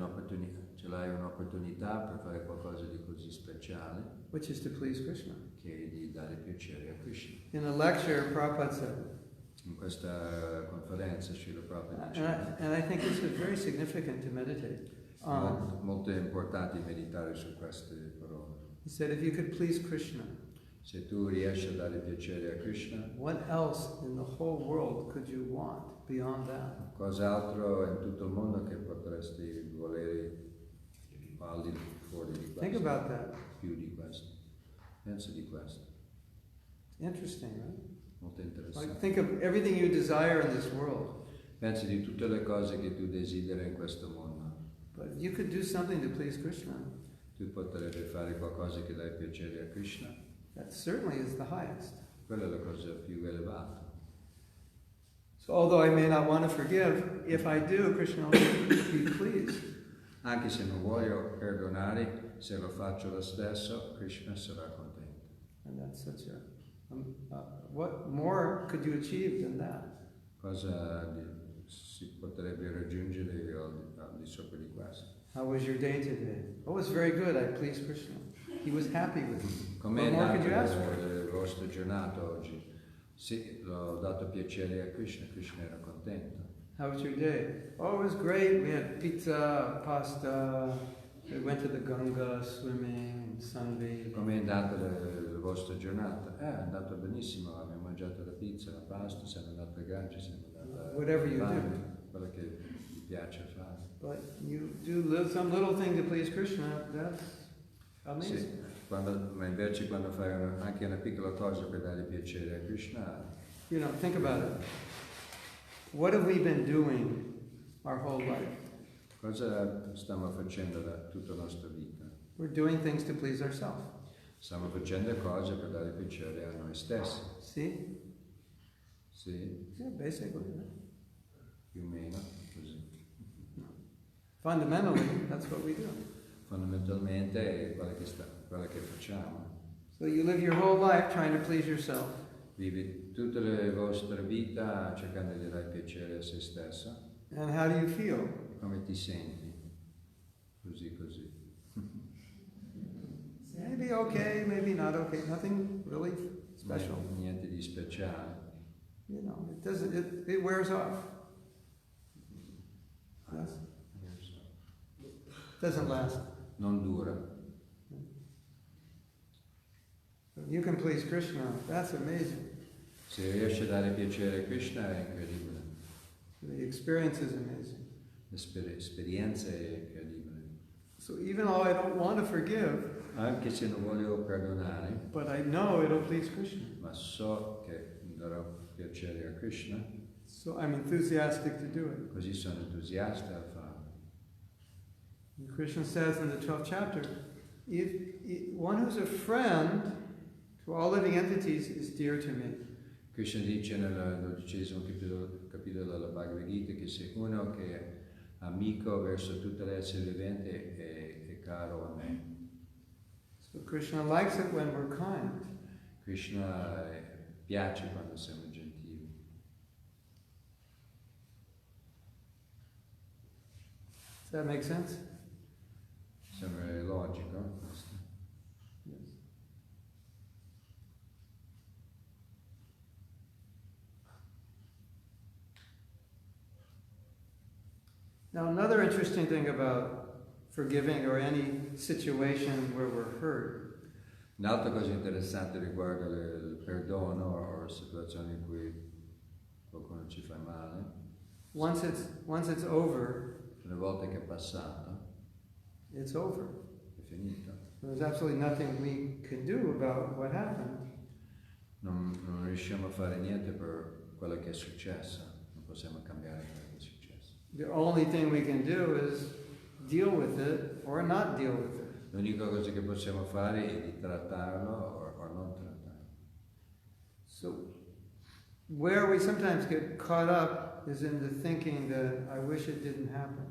Speaker 2: l'hai un'opportunità per fare qualcosa di così speciale,
Speaker 1: Which is to please Krishna.
Speaker 2: che è di dare piacere a Krishna.
Speaker 1: In a lecture, Prabhupada said,
Speaker 2: In questa conferenza Srila Prabhupada
Speaker 1: and I think this is very significant to meditate on.
Speaker 2: molto importante meditare su queste parole.
Speaker 1: He said, if you could please Krishna,
Speaker 2: Se tu riesci a dare piacere a Krishna,
Speaker 1: what else in the whole world could you want beyond that?
Speaker 2: cos'altro in tutto il mondo che potresti volere al di fuori di questo?
Speaker 1: Think about that.
Speaker 2: Più di questo. Pensa di questo.
Speaker 1: Interesting, right?
Speaker 2: Molto
Speaker 1: Like,
Speaker 2: interessante.
Speaker 1: think of everything you desire in this world,
Speaker 2: Pensa di tutte le cose che tu desideri in questo mondo.
Speaker 1: but you could do something to please Krishna.
Speaker 2: Tu potrebbe fare qualcosa che dà piacere a Krishna.
Speaker 1: That certainly is the highest.
Speaker 2: Quella è la cosa più elevata.
Speaker 1: So although I may not want to forgive, if I do, Krishna will be pleased.
Speaker 2: Anche se non voglio perdonare, se lo faccio lo stesso, Krishna sarà contento.
Speaker 1: And that's such a... what more could you achieve than that?
Speaker 2: Cosa si potrebbe raggiungere al di sopra di questo?
Speaker 1: How was your day today? Oh, it was very good. I pleased Krishna. He was happy with me.
Speaker 2: Com'è
Speaker 1: What more could you ask for?
Speaker 2: andato la vostra giornata oggi? Sì, l'ho dato piacere a Krishna, Krishna era contento.
Speaker 1: How was your day? Oh, it was great. We had pizza, pasta. We went to the Ganga swimming, sunbathing.
Speaker 2: Com'è andata la vostra giornata? È andato benissimo, abbiamo mangiato la pizza, la pasta, siamo andati a Gange, siamo andati
Speaker 1: Whatever you
Speaker 2: bagno,
Speaker 1: do.
Speaker 2: quello che vi piace fare.
Speaker 1: But you do some little thing to please Krishna. That's amazing.
Speaker 2: Sì, ma invece quando fai anche una piccola cosa per dare piacere a Krishna,
Speaker 1: You know, think about it. What have we been doing our whole life?
Speaker 2: cosa stiamo facendo da tutta la nostra vita?
Speaker 1: We're doing things to please ourselves.
Speaker 2: Stiamo facendo cose per dare piacere a noi stessi.
Speaker 1: See?
Speaker 2: Sì,
Speaker 1: Yeah, basically. Right?
Speaker 2: più o meno così.
Speaker 1: Fundamentally, that's what we do.
Speaker 2: Fondamentalmente è quella che facciamo.
Speaker 1: So you live your whole life trying to please yourself.
Speaker 2: Vivi tutta la vostra vita cercando di dare piacere a se stesso.
Speaker 1: And how do you feel?
Speaker 2: Come ti senti? Così.
Speaker 1: Maybe okay, maybe not okay. Nothing really special.
Speaker 2: Niente di speciale.
Speaker 1: You know, it doesn't. It wears off. Yes. Doesn't last.
Speaker 2: Non dura.
Speaker 1: You can please Krishna. That's amazing.
Speaker 2: Se riesci a dare piacere a Krishna è incredibile.
Speaker 1: The experience is amazing.
Speaker 2: L'esperienza è incredibile.
Speaker 1: So even though I don't want to forgive,
Speaker 2: Anche se non voglio perdonare,
Speaker 1: but I know it'll please Krishna.
Speaker 2: ma so che darò piacere a Krishna,
Speaker 1: so I'm enthusiastic to do it.
Speaker 2: così sono entusiasta a farlo.
Speaker 1: And Krishna says in the 12th chapter, if one who's a friend to all living entities is dear to me.
Speaker 2: Krishna dice nel 12° capitolo della Bhagavad Gita che se uno che è amico verso tutte le esseri viventi è caro a me.
Speaker 1: So Krishna likes it when we're kind.
Speaker 2: Krishna piace quando siamo gentili.
Speaker 1: Does that make sense?
Speaker 2: Sembra logico questo.
Speaker 1: Yes. Now, another interesting thing about forgiving or any situation where we're hurt
Speaker 2: Un'altra cosa interessante riguarda il perdono o situazioni in cui qualcuno ci fa male,
Speaker 1: once it's over,
Speaker 2: una volta che è passato,
Speaker 1: it's over.
Speaker 2: è finito.
Speaker 1: There's absolutely nothing we can do about what happened.
Speaker 2: Non riusciamo a fare niente per quello che è successo, non possiamo cambiare quello che è successo.
Speaker 1: The only thing we can do is deal with it or not deal with it.
Speaker 2: L'unica cosa che possiamo fare è di trattarlo o non trattarlo.
Speaker 1: So, where we sometimes get caught up is in the thinking that I wish it didn't happen.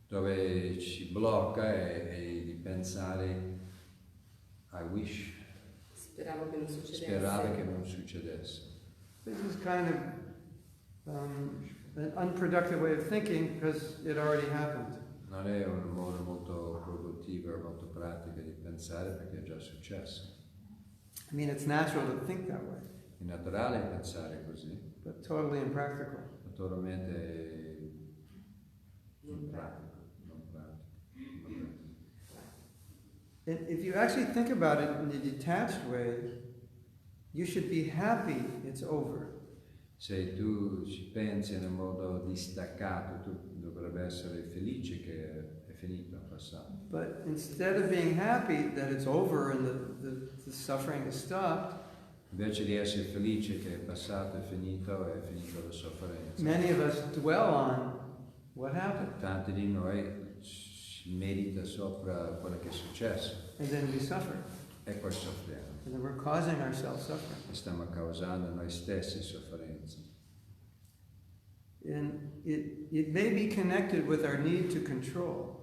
Speaker 2: Dove ci blocca è di pensare I wish,
Speaker 3: Speravo che non succedesse.
Speaker 2: sperare che non succedesse.
Speaker 1: This is kind of an unproductive way of thinking because it already happened.
Speaker 2: Non è un modo molto produttivo e molto pratico di pensare perché è già successo.
Speaker 1: I mean, it's natural to think that way,
Speaker 2: È naturale pensare così,
Speaker 1: but totally impractical.
Speaker 2: naturalmente non
Speaker 3: Non
Speaker 2: pratico. Non pratico.
Speaker 1: And if you actually think about it in a detached way, you should be happy it's over.
Speaker 2: Se tu ci pensi in un modo distaccato, tu dovrebbe essere felice che è finito, è passato.
Speaker 1: But instead of being happy that it's over and the suffering is stopped,
Speaker 2: Invece di essere felice che è passato, è finito la sofferenza.
Speaker 1: many of us dwell on what happened,
Speaker 2: Tanti di noi si medita sopra quello che è successo
Speaker 1: and then we suffer.
Speaker 2: e poi soffriamo.
Speaker 1: And then we're causing ourselves suffering.
Speaker 2: E stiamo causando noi stessi sofferenza.
Speaker 1: And it may be connected with our need to control.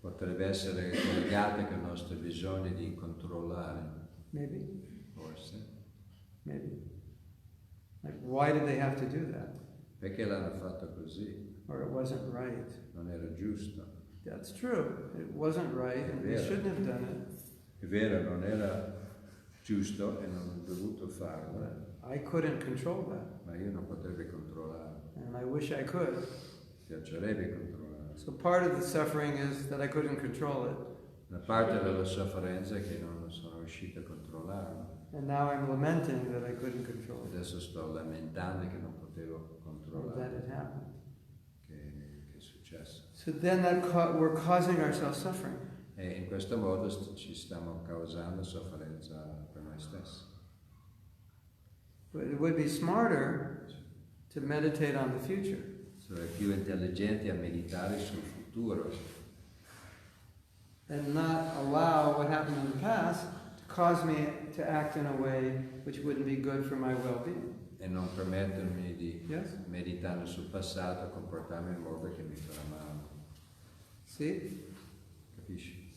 Speaker 2: Potrebbe essere collegata con il nostro bisogno di controllare,
Speaker 1: Maybe.
Speaker 2: forse.
Speaker 1: Maybe. Like, why did they have to do that?
Speaker 2: Perché l'hanno fatto così?
Speaker 1: Or it wasn't right.
Speaker 2: Non era giusto.
Speaker 1: That's true. It wasn't right, and we
Speaker 2: Yeah.
Speaker 1: shouldn't have done it.
Speaker 2: È vero, non era giusto e non ho dovuto farlo,
Speaker 1: I couldn't control that,
Speaker 2: ma io non potevo controllare.
Speaker 1: and I wish I could.
Speaker 2: Piacerebbe controllare.
Speaker 1: So part of the suffering is that I couldn't control it,
Speaker 2: Una parte della sofferenza è che non sono riuscito a controllarlo.
Speaker 1: and now I'm lamenting that I couldn't control it,
Speaker 2: Adesso sto lamentando che non potevo
Speaker 1: or that
Speaker 2: controllare
Speaker 1: it happened.
Speaker 2: che è successo.
Speaker 1: So then we're causing ourselves suffering.
Speaker 2: E in questo modo ci stiamo causando sofferenza per noi stessi.
Speaker 1: But it would be smarter to meditate on the future.
Speaker 2: Sarebbe più intelligente a meditare sul futuro
Speaker 1: And not allow what happened in the past to cause me to act in a way which wouldn't be good for my well-being.
Speaker 2: e non permettermi di,
Speaker 1: Yes?
Speaker 2: meditando sul passato, comportarmi in modo che mi farà male.
Speaker 1: See?
Speaker 2: Capisci?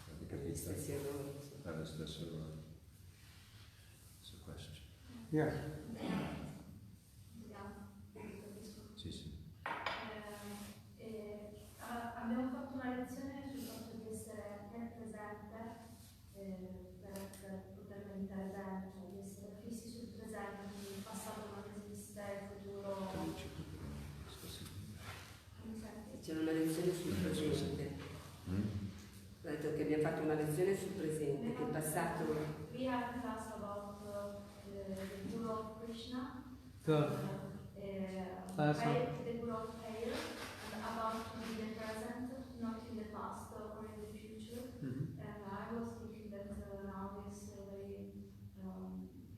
Speaker 2: Avete
Speaker 3: Gli
Speaker 2: capito?
Speaker 3: stessi errori.
Speaker 2: Fare lo stesso errore. It's a question.
Speaker 1: Yeah.
Speaker 2: Sì, sì.
Speaker 4: Abbiamo fatto una lezione sul fatto di essere nel presente per poter meditare bene, cioè di essere fissi sul presente, quindi il passato non esiste, il futuro. Come senti?
Speaker 3: C'è una lezione sul presente. Ho detto che abbiamo fatto una lezione sul presente, che il passato.
Speaker 4: We have class about the Guru of Krishna,
Speaker 1: The class on-
Speaker 4: the Guru of prayer, and about to be the present, not in the past or in the future.
Speaker 1: Mhm.
Speaker 4: And I was thinking that now is very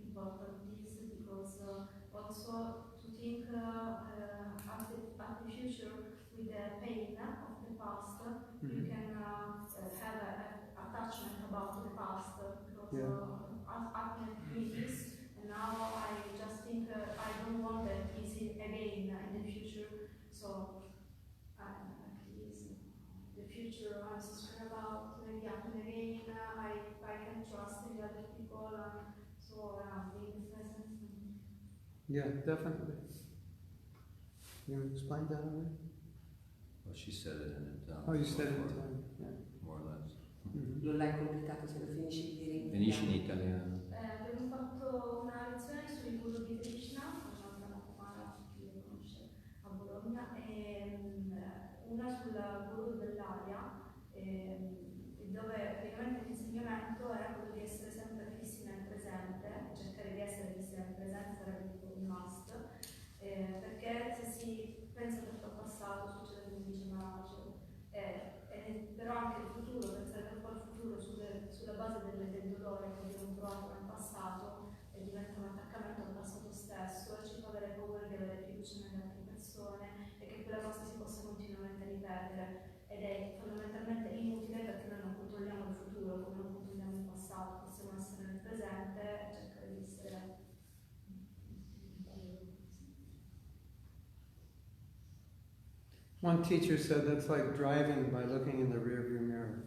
Speaker 4: important piece because what happened to me this, and now I just think I don't want that this again in the future. So the future I'm so scared about maybe happen again. I can trust the other people, so being present.
Speaker 1: Yeah, definitely. You explained that already?
Speaker 2: Well, she said it in Italian.
Speaker 1: Oh, you said it in Italian, yeah.
Speaker 2: More or less.
Speaker 1: Mm-hmm.
Speaker 3: Non l'hai completato, se lo finisci di dire in
Speaker 2: Finisci in
Speaker 3: italiano.
Speaker 2: italiano.
Speaker 4: Abbiamo fatto una lezione sui guru di Krishna, con un'altra Kumara, chi lo conosce, a Bologna, e una sul guru dell'aria, dove praticamente l'insegnamento era quello di essere sempre fissi nel presente, cercare di essere fissi nel presente sarebbe tipo un must, perché se si pensa troppo al passato succede come dice Maharaj, però anche il futuro, pensare troppo al futuro sulla base del dolore che abbiamo provato nel passato diventa un attaccamento al passato stesso e ci fa avere paura di avere fiducia nelle altre persone e che quella cosa si possa continuamente ripetere, ed è fondamentalmente inutile perché noi non controlliamo il futuro come non controlliamo il passato, possiamo essere nel presente e cercare di essere.
Speaker 1: One teacher said that's like driving by looking in the rearview mirror.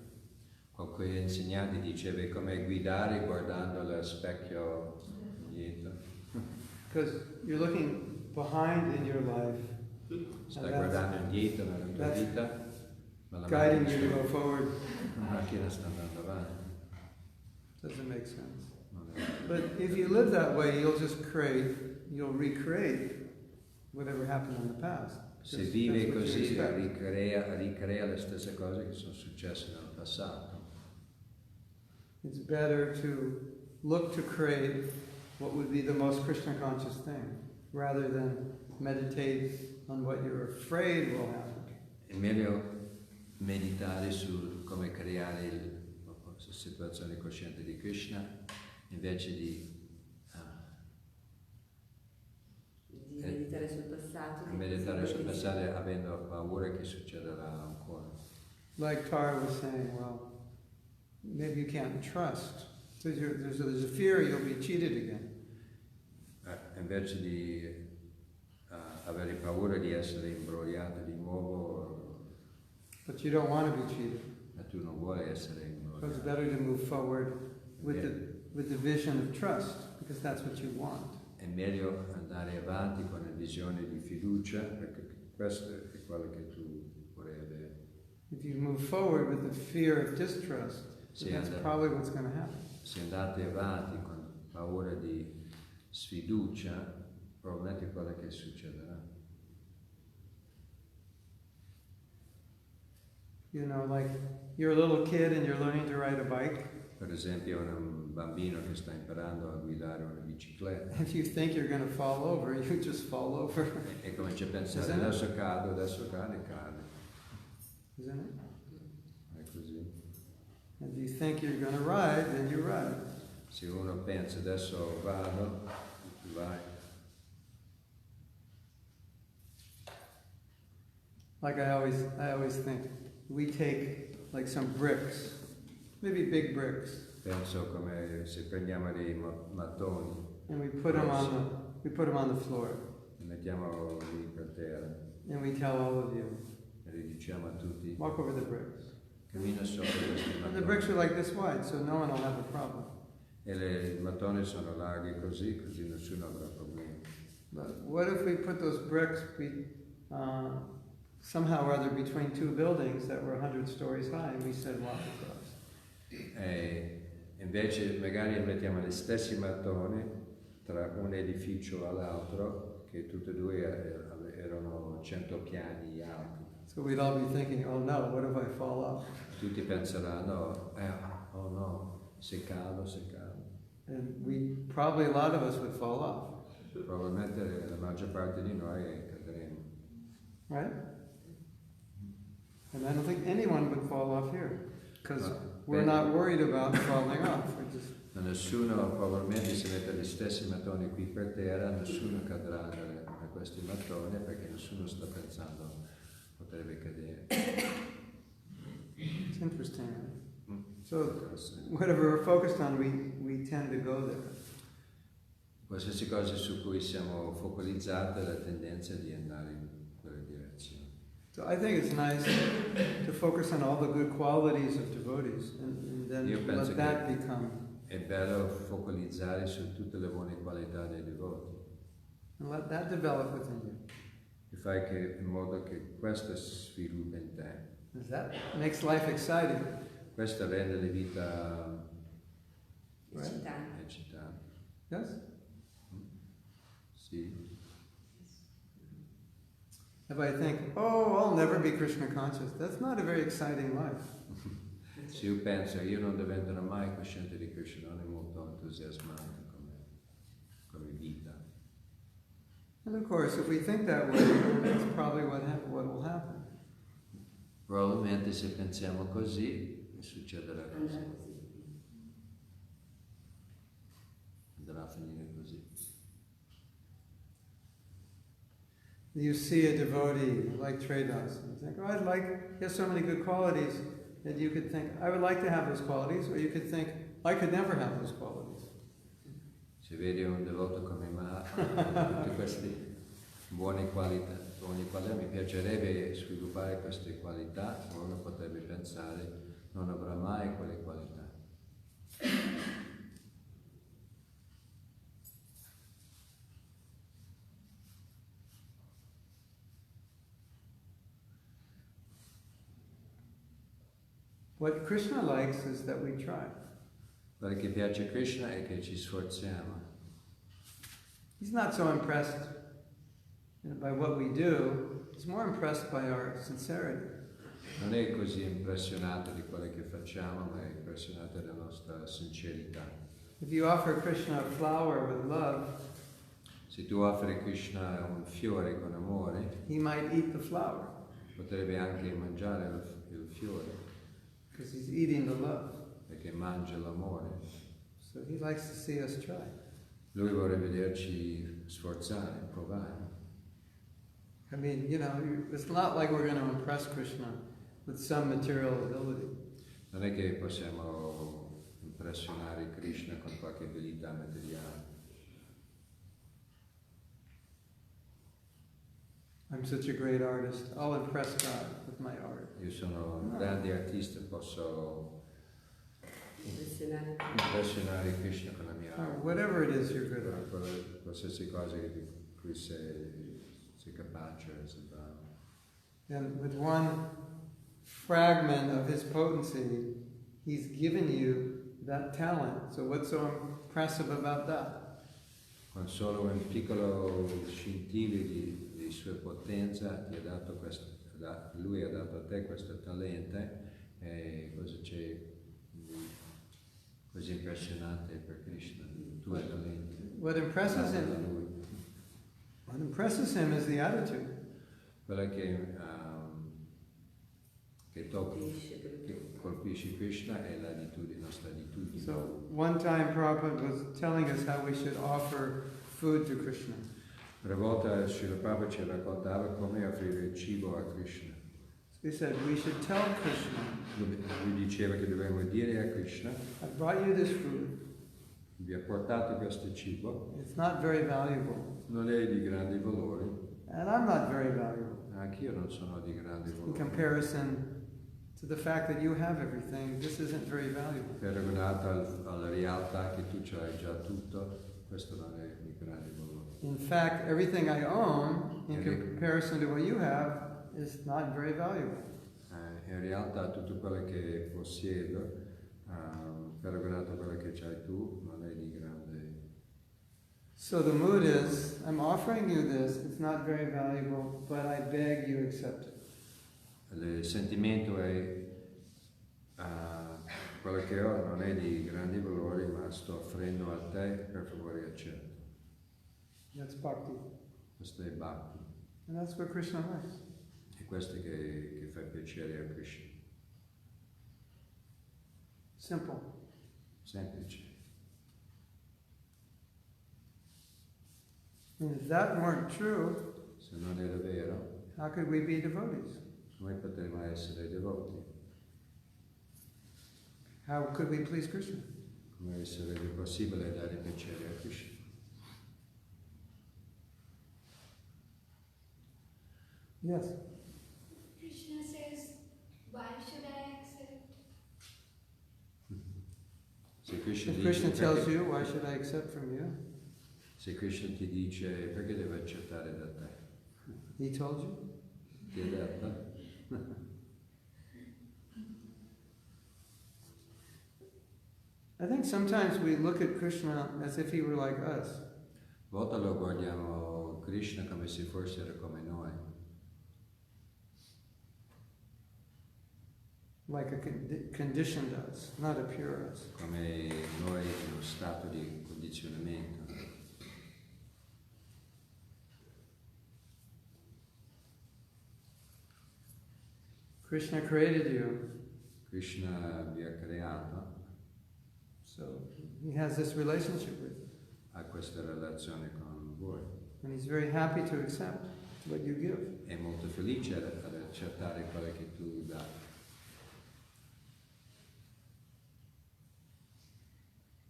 Speaker 2: Qualche insegnante diceva è come guidare guardando allo specchio dietro.
Speaker 1: Because you're looking behind in your life,
Speaker 2: Stai guardando indietro nella tua vita, ma la
Speaker 1: guiding you to go forward.
Speaker 2: macchina sta andando avanti.
Speaker 1: Doesn't make sense. But if you live that way, you'll recreate whatever happened in the past.
Speaker 2: Se vive così ricrea le stesse cose che sono successe nel passato.
Speaker 1: It's better to look to create what would be the most Krishna conscious thing, rather than meditate on what you're afraid will happen.
Speaker 2: È meglio meditare su come creare la situazione cosciente di Krishna invece di
Speaker 3: meditare sul passato.
Speaker 2: Meditare sul passato avendo paura che succederà ancora.
Speaker 1: Like Tara was saying, well, maybe you can't trust. So there's a fear you'll be cheated again.
Speaker 2: Invece di avere paura di essere imbrogliato di nuovo.
Speaker 1: But you don't want to be cheated.
Speaker 2: Ma tu non vuoi essere imbrogliato.
Speaker 1: So it's better to move forward with the vision of trust, because that's what you want.
Speaker 2: È meglio andare avanti con la visione di fiducia, perché questo è quello che tu vorrei avere.
Speaker 1: If you move forward with the fear of distrust, that's probably what's going to happen.
Speaker 2: Se andate avanti con paura di sfiducia, probabilmente è quello che succederà.
Speaker 1: You know, like you're a little kid and you're learning to ride a bike.
Speaker 2: Per esempio un bambino che sta imparando a guidare una bicicletta.
Speaker 1: If you think you're going to fall over, you just fall over.
Speaker 2: E cominci a pensare, adesso cade, cade.
Speaker 1: Isn't it?
Speaker 2: È così.
Speaker 1: If you think you're going to ride, then you ride.
Speaker 2: Se uno pensa, adesso vado, vai.
Speaker 1: Like I always think, we take like some bricks, maybe big bricks,
Speaker 2: Penso come se prendiamo dei mattoni
Speaker 1: and we put them on the floor,
Speaker 2: li mettiamo lì per terra
Speaker 1: and we tell all of you,
Speaker 2: e li diciamo a tutti,
Speaker 1: walk over the bricks.
Speaker 2: cammina sopra questi
Speaker 1: And the
Speaker 2: mattoni.
Speaker 1: bricks are like this wide, so no one will have a problem.
Speaker 2: E i mattoni sono larghi così nessuno avrà problemi.
Speaker 1: But what if we put those bricks somehow or other between two buildings that were 100 stories high, and we said walk across?
Speaker 2: E invece magari mettiamo gli stessi mattoni tra un edificio all'altro, che tutti e due erano 100 piani alti.
Speaker 1: So we'd all be thinking, oh no, what if I fall off?
Speaker 2: Tutti penseranno, oh no, se cado.
Speaker 1: And probably a lot of us would fall off.
Speaker 2: Probabilmente la maggior parte di noi cadremo.
Speaker 1: Right? And I don't think anyone would fall off here, because we're not worried about falling off. We're just...
Speaker 2: Ma nessuno, probabilmente se mette gli stessi mattoni qui per terra, nessuno cadrà da questi mattoni perché nessuno sta pensando potrebbe cadere.
Speaker 1: It's interesting, right? So whatever we're focused on, we tend to go there.
Speaker 2: Qualsiasi cosa su cui siamo focalizzati, la tendenza è di andare in quella direzione.
Speaker 1: So I think it's nice to focus on all the good qualities of devotees and then
Speaker 2: Io penso
Speaker 1: let that
Speaker 2: che
Speaker 1: become,
Speaker 2: è bello focalizzare su tutte le buone qualità dei devoti.
Speaker 1: and let that develop within you.
Speaker 2: E fai che, in modo che questo sviluppi in te.
Speaker 1: Because that makes life exciting.
Speaker 2: Questo rende la vita
Speaker 3: Eccitante.
Speaker 2: eccitante.
Speaker 1: Yes?
Speaker 2: Sì.
Speaker 1: If I think, oh, I'll never be Krishna conscious, that's not a very exciting life.
Speaker 2: Se io penso io non diventerò mai cosciente di Krishna, non è molto entusiasmante come vita.
Speaker 1: And of course, if we think that way, that's probably what will happen.
Speaker 2: Probabilmente se pensiamo così, succederà così. Andrà a finire così.
Speaker 1: You see a devotee like Tredas, and you think, oh, he has so many good qualities, that you could think, I would like to have those qualities, or you could think, I could never have those qualities.
Speaker 2: Se vedi un devoto come Mahatma, tutte queste buone qualità, mi piacerebbe sviluppare queste qualità, uno potrebbe pensare, non avrà mai quelle qualità.
Speaker 1: What Krishna likes is that we try.
Speaker 2: Quello che piace a Krishna è che ci sforziamo.
Speaker 1: He's not so impressed by what we do, he's more impressed by our sincerity.
Speaker 2: Non è così impressionato di quello che facciamo, ma è impressionato della nostra sincerità.
Speaker 1: If you offer Krishna a flower with love,
Speaker 2: Se tu offri a Krishna un fiore con amore,
Speaker 1: he might eat the flower,
Speaker 2: potrebbe anche mangiare il fiore,
Speaker 1: because he's eating the love.
Speaker 2: perché mangia l'amore.
Speaker 1: So he likes to see us try.
Speaker 2: Lui vorrebbe vederci sforzare, provare.
Speaker 1: I mean, it's not like we're going to impress Krishna with some material ability.
Speaker 2: Non è che possiamo impressionare Krishna con qualche abilità materiale.
Speaker 1: I'm such a great artist. I'll impress God with my art.
Speaker 2: Io sono un grande artista, posso impressionare Krishna con la mia
Speaker 1: Or
Speaker 2: arte.
Speaker 1: whatever it is you're good at.
Speaker 2: Qualsiasi cosa di cui sei capace, sei bravo.
Speaker 1: And with one fragment of his potency, he's given you that talent. So what's so impressive about that?
Speaker 2: Con solo un piccolo scintille di sua potenza ti ha dato lui ha dato a te questo talento, e cosa c'è di così impressionante per Krishna, il tuo talento.
Speaker 1: What impresses him is the attitude.
Speaker 2: Quella che colpisce Krishna è l'attitudine, la nostra attitudine.
Speaker 1: So one time Prabhupada was telling us how we should offer food to Krishna.
Speaker 2: Una volta Srila Prabhupada ci raccontava come offrire cibo a Krishna.
Speaker 1: So he said we should tell Krishna,
Speaker 2: Lui diceva che dovremmo dire a Krishna:
Speaker 1: I brought you this food.
Speaker 2: vi ha portato questo cibo,
Speaker 1: It's not very valuable.
Speaker 2: non è di grande valore,
Speaker 1: And I'm not very valuable
Speaker 2: anch'io non sono di grande
Speaker 1: in
Speaker 2: valore.
Speaker 1: comparison to the fact that you have everything. This isn't very valuable.
Speaker 2: Paragonato alla realtà che tu c'hai già tutto, questo non è di grande valore.
Speaker 1: In fact, everything I own in comparison to what you have is not very valuable.
Speaker 2: In realtà tutto quello che possiedo, paragonato a quello che c'hai tu, non è di grande.
Speaker 1: So the mood is, I'm offering you this, it's not very valuable, but I beg you accept it.
Speaker 2: Il sentimento è quello che ho non è di grandi valori, ma sto offrendo a te, per favore accetta.
Speaker 1: That's bhakti.
Speaker 2: Questo è bhakti.
Speaker 1: And that's what Krishna likes.
Speaker 2: E questo che fa piacere a Krishna.
Speaker 1: Simple.
Speaker 2: Semplice.
Speaker 1: And if that weren't true,
Speaker 2: Se non era vero,
Speaker 1: how could we be devotees?
Speaker 2: noi potremmo essere devoti.
Speaker 1: How could we please Krishna?
Speaker 2: Come sarebbe possibile dare piacere a Krishna?
Speaker 1: Yes.
Speaker 4: Krishna says, why should I accept?
Speaker 2: Se Krishna,
Speaker 1: If Krishna
Speaker 2: dice,
Speaker 1: tells you, why should I accept from you?
Speaker 2: se Krishna ti dice perché devo accettare da te?
Speaker 1: He told you?
Speaker 2: Ti ha detto?
Speaker 1: I think sometimes we look at Krishna as if he were like us.
Speaker 2: A volte lo guardiamo Krishna come se fosse come noi,
Speaker 1: Like a conditioned us, not a pure us.
Speaker 2: come noi in uno stato di condizionamento.
Speaker 1: Krishna created you,
Speaker 2: Krishna vi ha creato,
Speaker 1: so he has this relationship with you.
Speaker 2: ha questa relazione con voi.
Speaker 1: And he's very happy to accept what you give.
Speaker 2: È molto felice ad accettare quello che tu dai.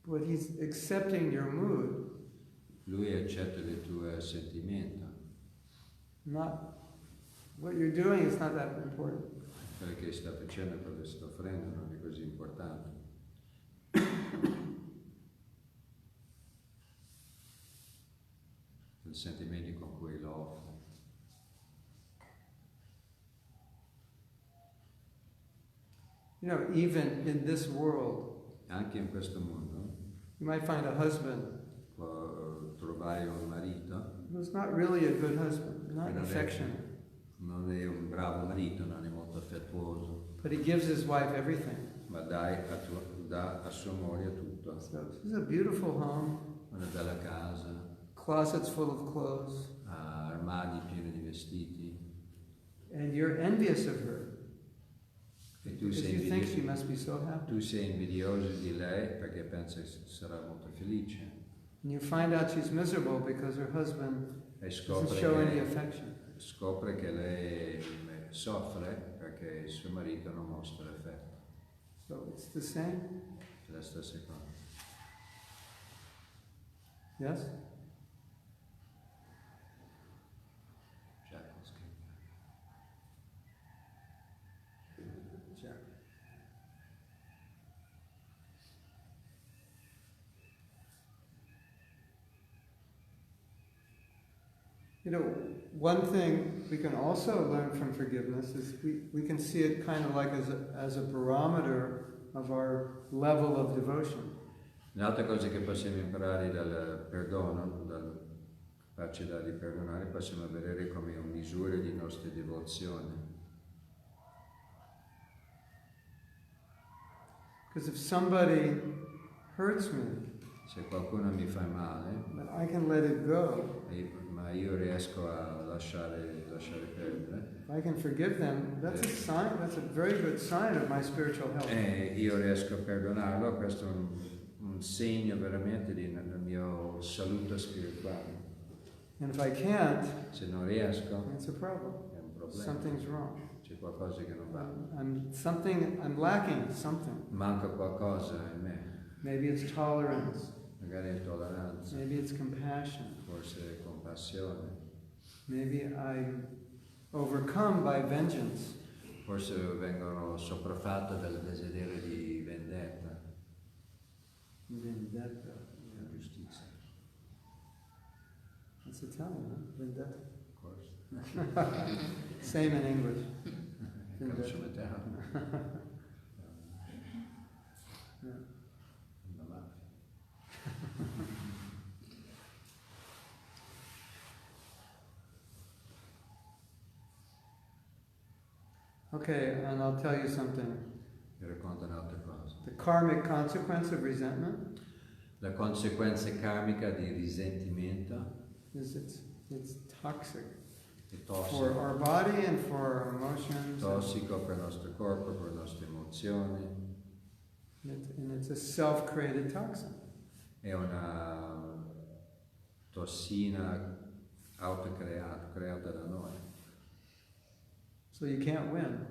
Speaker 1: But he's accepting your mood,
Speaker 2: Lui accetta il tuo sentimento,
Speaker 1: not what you're doing is not that important.
Speaker 2: quello che sta facendo, quello che sta offrendo non è così importante. I sentimenti con cui lo offre.
Speaker 1: You know, even in this world,
Speaker 2: Anche in questo mondo
Speaker 1: you might find a husband
Speaker 2: può trovare un marito
Speaker 1: who's not really a good husband, not
Speaker 2: non è-
Speaker 1: affectionate,
Speaker 2: non è un bravo marito, non è molto affettuoso,
Speaker 1: but he gives his wife everything.
Speaker 2: ma dà a sua moglie tutto.
Speaker 1: So this is a beautiful home,
Speaker 2: Una bella casa,
Speaker 1: closets full of clothes,
Speaker 2: ha armadi pieni di vestiti,
Speaker 1: and you're envious of her
Speaker 2: e tu
Speaker 1: because
Speaker 2: sei,
Speaker 1: you think she must be so happy.
Speaker 2: tu sei invidioso di lei perché pensi che sarà molto felice
Speaker 1: And you find out she's miserable because her husband
Speaker 2: e
Speaker 1: doesn't show any affection.
Speaker 2: scopre che lei soffre perché il suo marito non mostra affetto.
Speaker 1: So it's the same.
Speaker 2: È la stessa cosa.
Speaker 1: Yes?
Speaker 2: Jack, let's go.
Speaker 1: Jack. You know, one thing we can also learn from forgiveness is we can see it kind of like as a barometer of our level of devotion.
Speaker 2: Un'altra cosa che possiamo imparare dal perdono, dalla capacità di perdonare, possiamo vedere come una misura di nostra devozione.
Speaker 1: Because if somebody hurts me,
Speaker 2: Se qualcuno mi fa male,
Speaker 1: then I can let it go.
Speaker 2: ma io riesco a lasciare perdere,
Speaker 1: If I can forgive them, that's a sign, that's a very good sign of my spiritual health.
Speaker 2: e io riesco a perdonarlo, questo è un segno veramente del mio salute spirituale.
Speaker 1: And if I can't,
Speaker 2: Se non riesco,
Speaker 1: it's a problem.
Speaker 2: è un problema,
Speaker 1: Something's wrong.
Speaker 2: c'è qualcosa che non va.
Speaker 1: I'm lacking something.
Speaker 2: Manca qualcosa in me,
Speaker 1: Maybe it's tolerance.
Speaker 2: magari è tolleranza,
Speaker 1: Maybe it's compassion.
Speaker 2: forse compassione,
Speaker 1: Maybe I'm overcome by vengeance.
Speaker 2: forse vengono sopraffatto dal desiderio di vendetta,
Speaker 1: Vendetta.
Speaker 2: di giustizia,
Speaker 1: That's Italian, huh? Vendetta.
Speaker 2: of course.
Speaker 1: Same in English.
Speaker 2: Comes from Italian.
Speaker 1: Yeah.
Speaker 2: La mafia.
Speaker 1: Okay, and I'll tell you something.
Speaker 2: Vi racconto un'altra cosa.
Speaker 1: The karmic consequence of resentment
Speaker 2: La conseguenza karmica di risentimento
Speaker 1: is it's toxic
Speaker 2: è
Speaker 1: for
Speaker 2: tossico,
Speaker 1: our body and for our emotions.
Speaker 2: tossico per il nostro corpo, per le nostre emozioni,
Speaker 1: And it's a self-created toxin.
Speaker 2: è una tossina autocreata, creata da noi.
Speaker 1: So you can't win.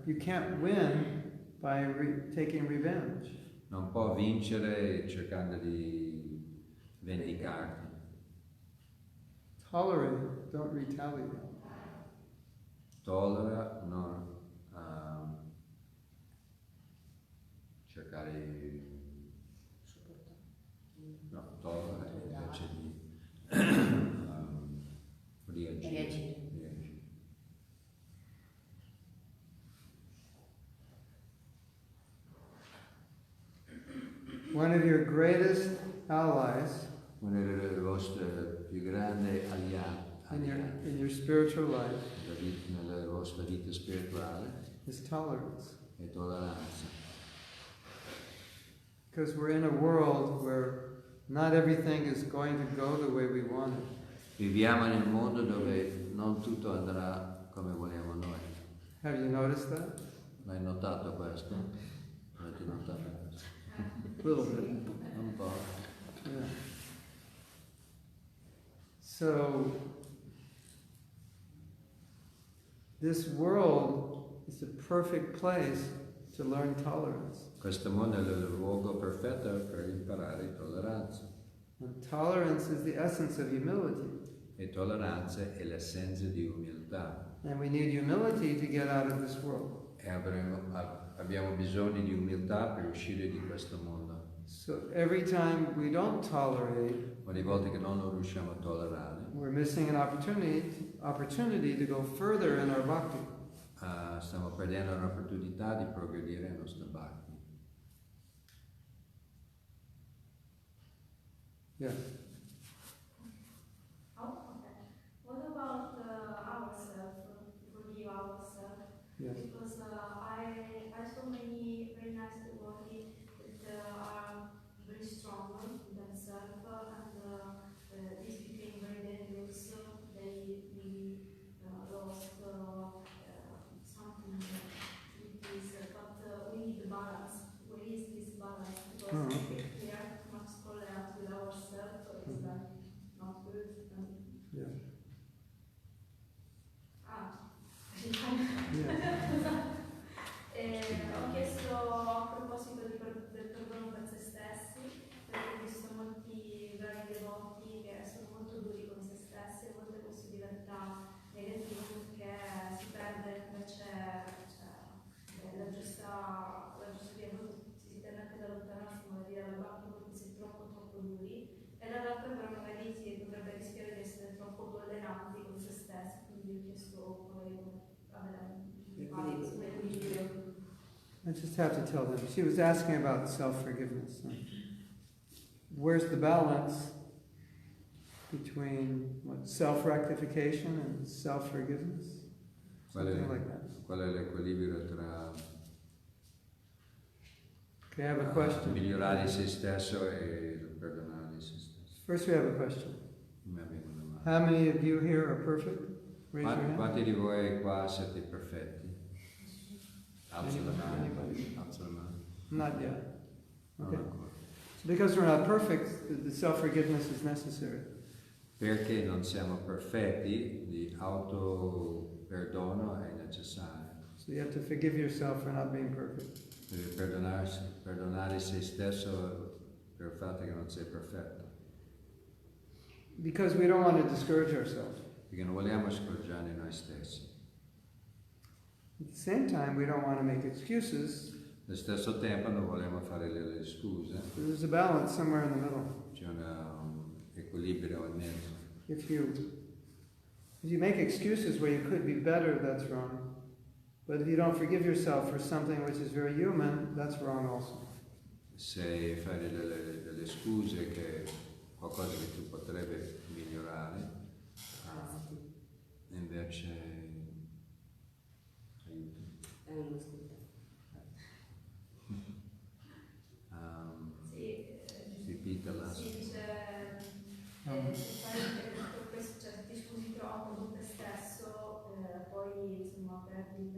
Speaker 1: You can't win by taking revenge.
Speaker 2: Non può vincere cercando di vendicarti.
Speaker 1: Tolerate, don't retaliate.
Speaker 2: Tollera, non cercare di... No, tollera invece di reagire.
Speaker 1: One of your greatest allies
Speaker 2: Una delle vostre più grandi alleati
Speaker 1: in your spiritual life
Speaker 2: nella vostra vita spirituale
Speaker 1: is tolerance.
Speaker 2: è tolleranza.
Speaker 1: Because we're in a world where not everything is going to go the way we want it.
Speaker 2: Viviamo in un mondo dove non tutto andrà come vogliamo noi.
Speaker 1: Have you noticed that?
Speaker 2: L'hai notato questo? Avete notato questo?
Speaker 1: A little bit.
Speaker 2: Un po'.
Speaker 1: Yeah. So, this world is the perfect place to learn tolerance.
Speaker 2: Questo mondo è il luogo perfetto per imparare tolleranza.
Speaker 1: And tolerance is the essence of humility.
Speaker 2: E tolleranza è l'essenza di umiltà.
Speaker 1: And we need humility to get out of this world.
Speaker 2: E abbiamo bisogno di umiltà per uscire di questo mondo.
Speaker 1: So every time we don't tolerate,
Speaker 2: Ogni volta che non lo riusciamo a tollerare,
Speaker 1: we're missing an opportunity to go further in our bhakti.
Speaker 2: stiamo perdendo un'opportunità di progredire nel nostro bhakti.
Speaker 1: Yeah.
Speaker 4: Oh, okay. What about ourselves? Forgive ourselves?
Speaker 1: Yes.
Speaker 4: Because I saw many very nice devotees that are very strong in themselves and this became very dangerous. They maybe lost something with this, but we need the balance. Where is this balance? Because if we are too much tolerant with ourselves, it's like not good.
Speaker 1: Yeah.
Speaker 4: Ho chiesto a proposito del perdono per se stessi, perché ho visto molti bravi devoti che sono molto duri con se stessi, a volte questo diventa negativo perché si perde invece la giusta via, si tende anche ad allontanarsi magari dalla banca perché si è troppo duri, e dall'altra però magari si potrebbe rischiare di essere troppo tolleranti con se stessi, quindi ho chiesto poi avere un equilibrio.
Speaker 1: I just have to tell them. She was asking about self-forgiveness. Where's the balance between self-rectification and self-forgiveness? Something like that.
Speaker 2: Qual è l'equilibrio tra
Speaker 1: Okay, I have a question.
Speaker 2: migliorare se stesso e perdonare se stesso?
Speaker 1: First we have a question.
Speaker 2: Mi aveva una domanda.
Speaker 1: How many of you here are perfect? Raise your hand.
Speaker 2: Quanti di voi qua siete perfetti? Alza la
Speaker 1: Anybody?
Speaker 2: mano. Alza la mano.
Speaker 1: Not yet.
Speaker 2: Non
Speaker 1: Okay.
Speaker 2: ancora.
Speaker 1: So because we're not perfect, the self-forgiveness is necessary.
Speaker 2: Perché non siamo perfetti, di auto-perdono è necessario.
Speaker 1: So you have to forgive yourself for not being perfect.
Speaker 2: Devi perdonare se stesso per il fatto che non sei perfetto.
Speaker 1: Because we don't want to discourage ourselves.
Speaker 2: Perché non vogliamo scoraggiare noi stessi.
Speaker 1: At the same time, we don't want to make excuses.
Speaker 2: Allo stesso tempo non vogliamo fare le scuse.
Speaker 1: There's a balance somewhere in the middle.
Speaker 2: C'è un equilibrio in mezzo.
Speaker 1: If you make excuses where you could be better, that's wrong. But if you don't forgive yourself for something which is very human, that's wrong also.
Speaker 2: Se fai delle scuse che qualcosa che tu potrebbe migliorare, invece aiuta.
Speaker 3: Non ascolta.
Speaker 2: Ripetala.
Speaker 4: Si dice se fai tutto questo, cioè ti scusi troppo con te stesso, poi insomma perdi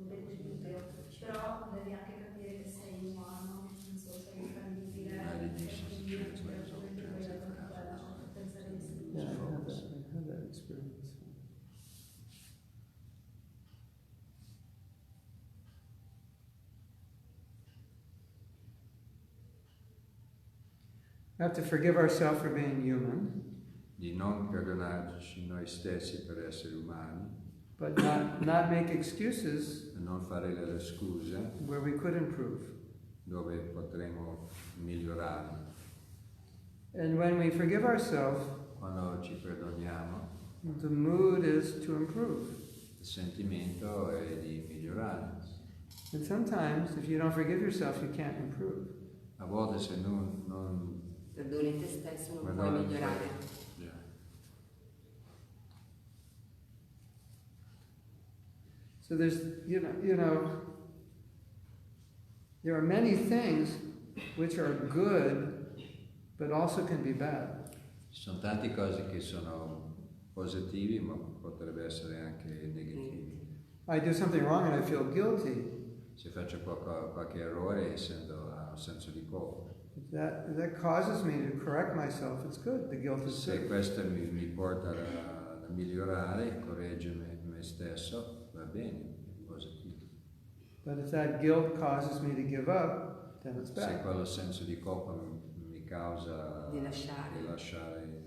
Speaker 4: l'equilibrio, però devi anche capire che sei umano, non so, sei infallibile, quindi pensare di essere
Speaker 1: Yeah, I have that experience. We have to forgive ourselves for being human,
Speaker 2: di non perdonarci noi stessi per essere umani,
Speaker 1: but not make excuses
Speaker 2: e non fare le scuse
Speaker 1: where we could improve.
Speaker 2: dove potremo migliorare.
Speaker 1: And when we forgive ourselves,
Speaker 2: Quando ci perdoniamo,
Speaker 1: the mood is to improve.
Speaker 2: il sentimento è di migliorare.
Speaker 1: And sometimes, if you don't forgive yourself, you can't improve.
Speaker 2: A volte se non
Speaker 3: Perdoni te stesso, non puoi
Speaker 2: perdoni,
Speaker 3: migliorare.
Speaker 2: yeah.
Speaker 1: So there's, there are many things which are good, but also can be bad.
Speaker 2: Ci sono tante cose che sono positivi, ma potrebbe essere anche negativi.
Speaker 1: I do something wrong and I feel guilty.
Speaker 2: Se faccio qualche errore sento un senso di colpa.
Speaker 1: That causes me to correct myself. It's good. The guilt is
Speaker 2: Se
Speaker 1: good.
Speaker 2: questo mi porta a migliorare, correggere me stesso, va bene, è positivo.
Speaker 1: But if that guilt causes me to give up, then it's
Speaker 2: Se
Speaker 1: bad.
Speaker 2: quello senso di colpa mi causa
Speaker 3: Di lasciare.
Speaker 2: andare,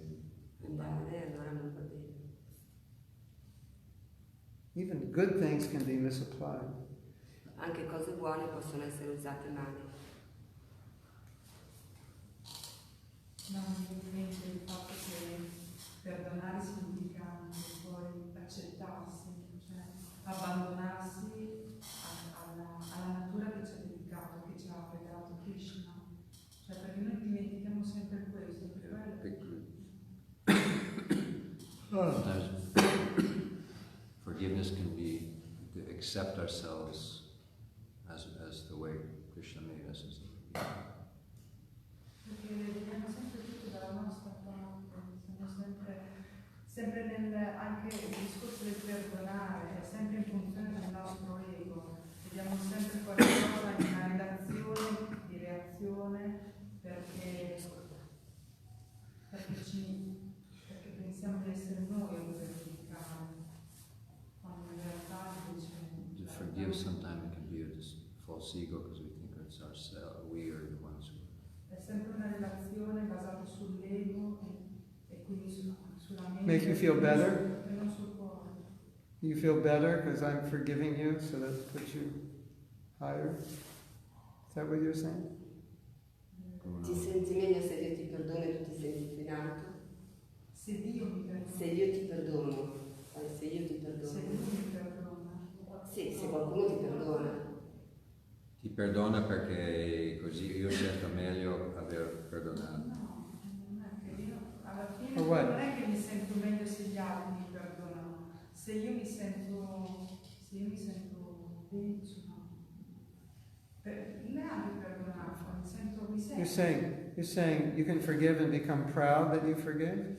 Speaker 3: Allora non va bene.
Speaker 1: Even good things can be misapplied.
Speaker 3: Anche cose buone possono essere usate male.
Speaker 5: No, mi viene in mente il fatto che perdonare significa anche poi accettarsi, cioè abbandonarsi alla natura che ci ha dedicato, che ci ha regalato Krishna. Cioè perché noi dimentichiamo sempre questo, per quello.
Speaker 2: Sometimes forgiveness can be to accept ourselves as the way Krishna made us.
Speaker 5: Perché vediamo sempre tutto dalla nostra parte, siamo sempre anche il discorso del perdonare, è sempre in funzione del nostro ego, vediamo sempre qualcosa in una relazione di reazione perché pensiamo di essere noi a dover giudicare, quando in realtà invece
Speaker 2: To forgive sometimes it can be this false ego because we think it's ourselves, we are the ones who.
Speaker 5: è sempre una relazione basata sull'ego e quindi sulla mente.
Speaker 1: Make you feel better?
Speaker 5: E non sul cuore.
Speaker 1: You feel better because I'm forgiving you, so that puts you higher? Is that what you're saying?
Speaker 3: Ti senti meglio se Dio ti perdona e tu ti senti più in alto?
Speaker 5: Se Dio mi perdona.
Speaker 3: Se io ti perdono, se io ti perdono.
Speaker 5: Se Dio mi perdona.
Speaker 3: Sì, se qualcuno ti perdona.
Speaker 2: Ti perdona perché così io sento meglio aver perdonato.
Speaker 5: No, non è che io alla fine
Speaker 1: Oh, what?
Speaker 5: non è che mi sento meglio se gli altri mi perdonano. Se io mi sento bene, neanche perdonato, mi sento.
Speaker 1: You're saying you can forgive and become proud that you forgave?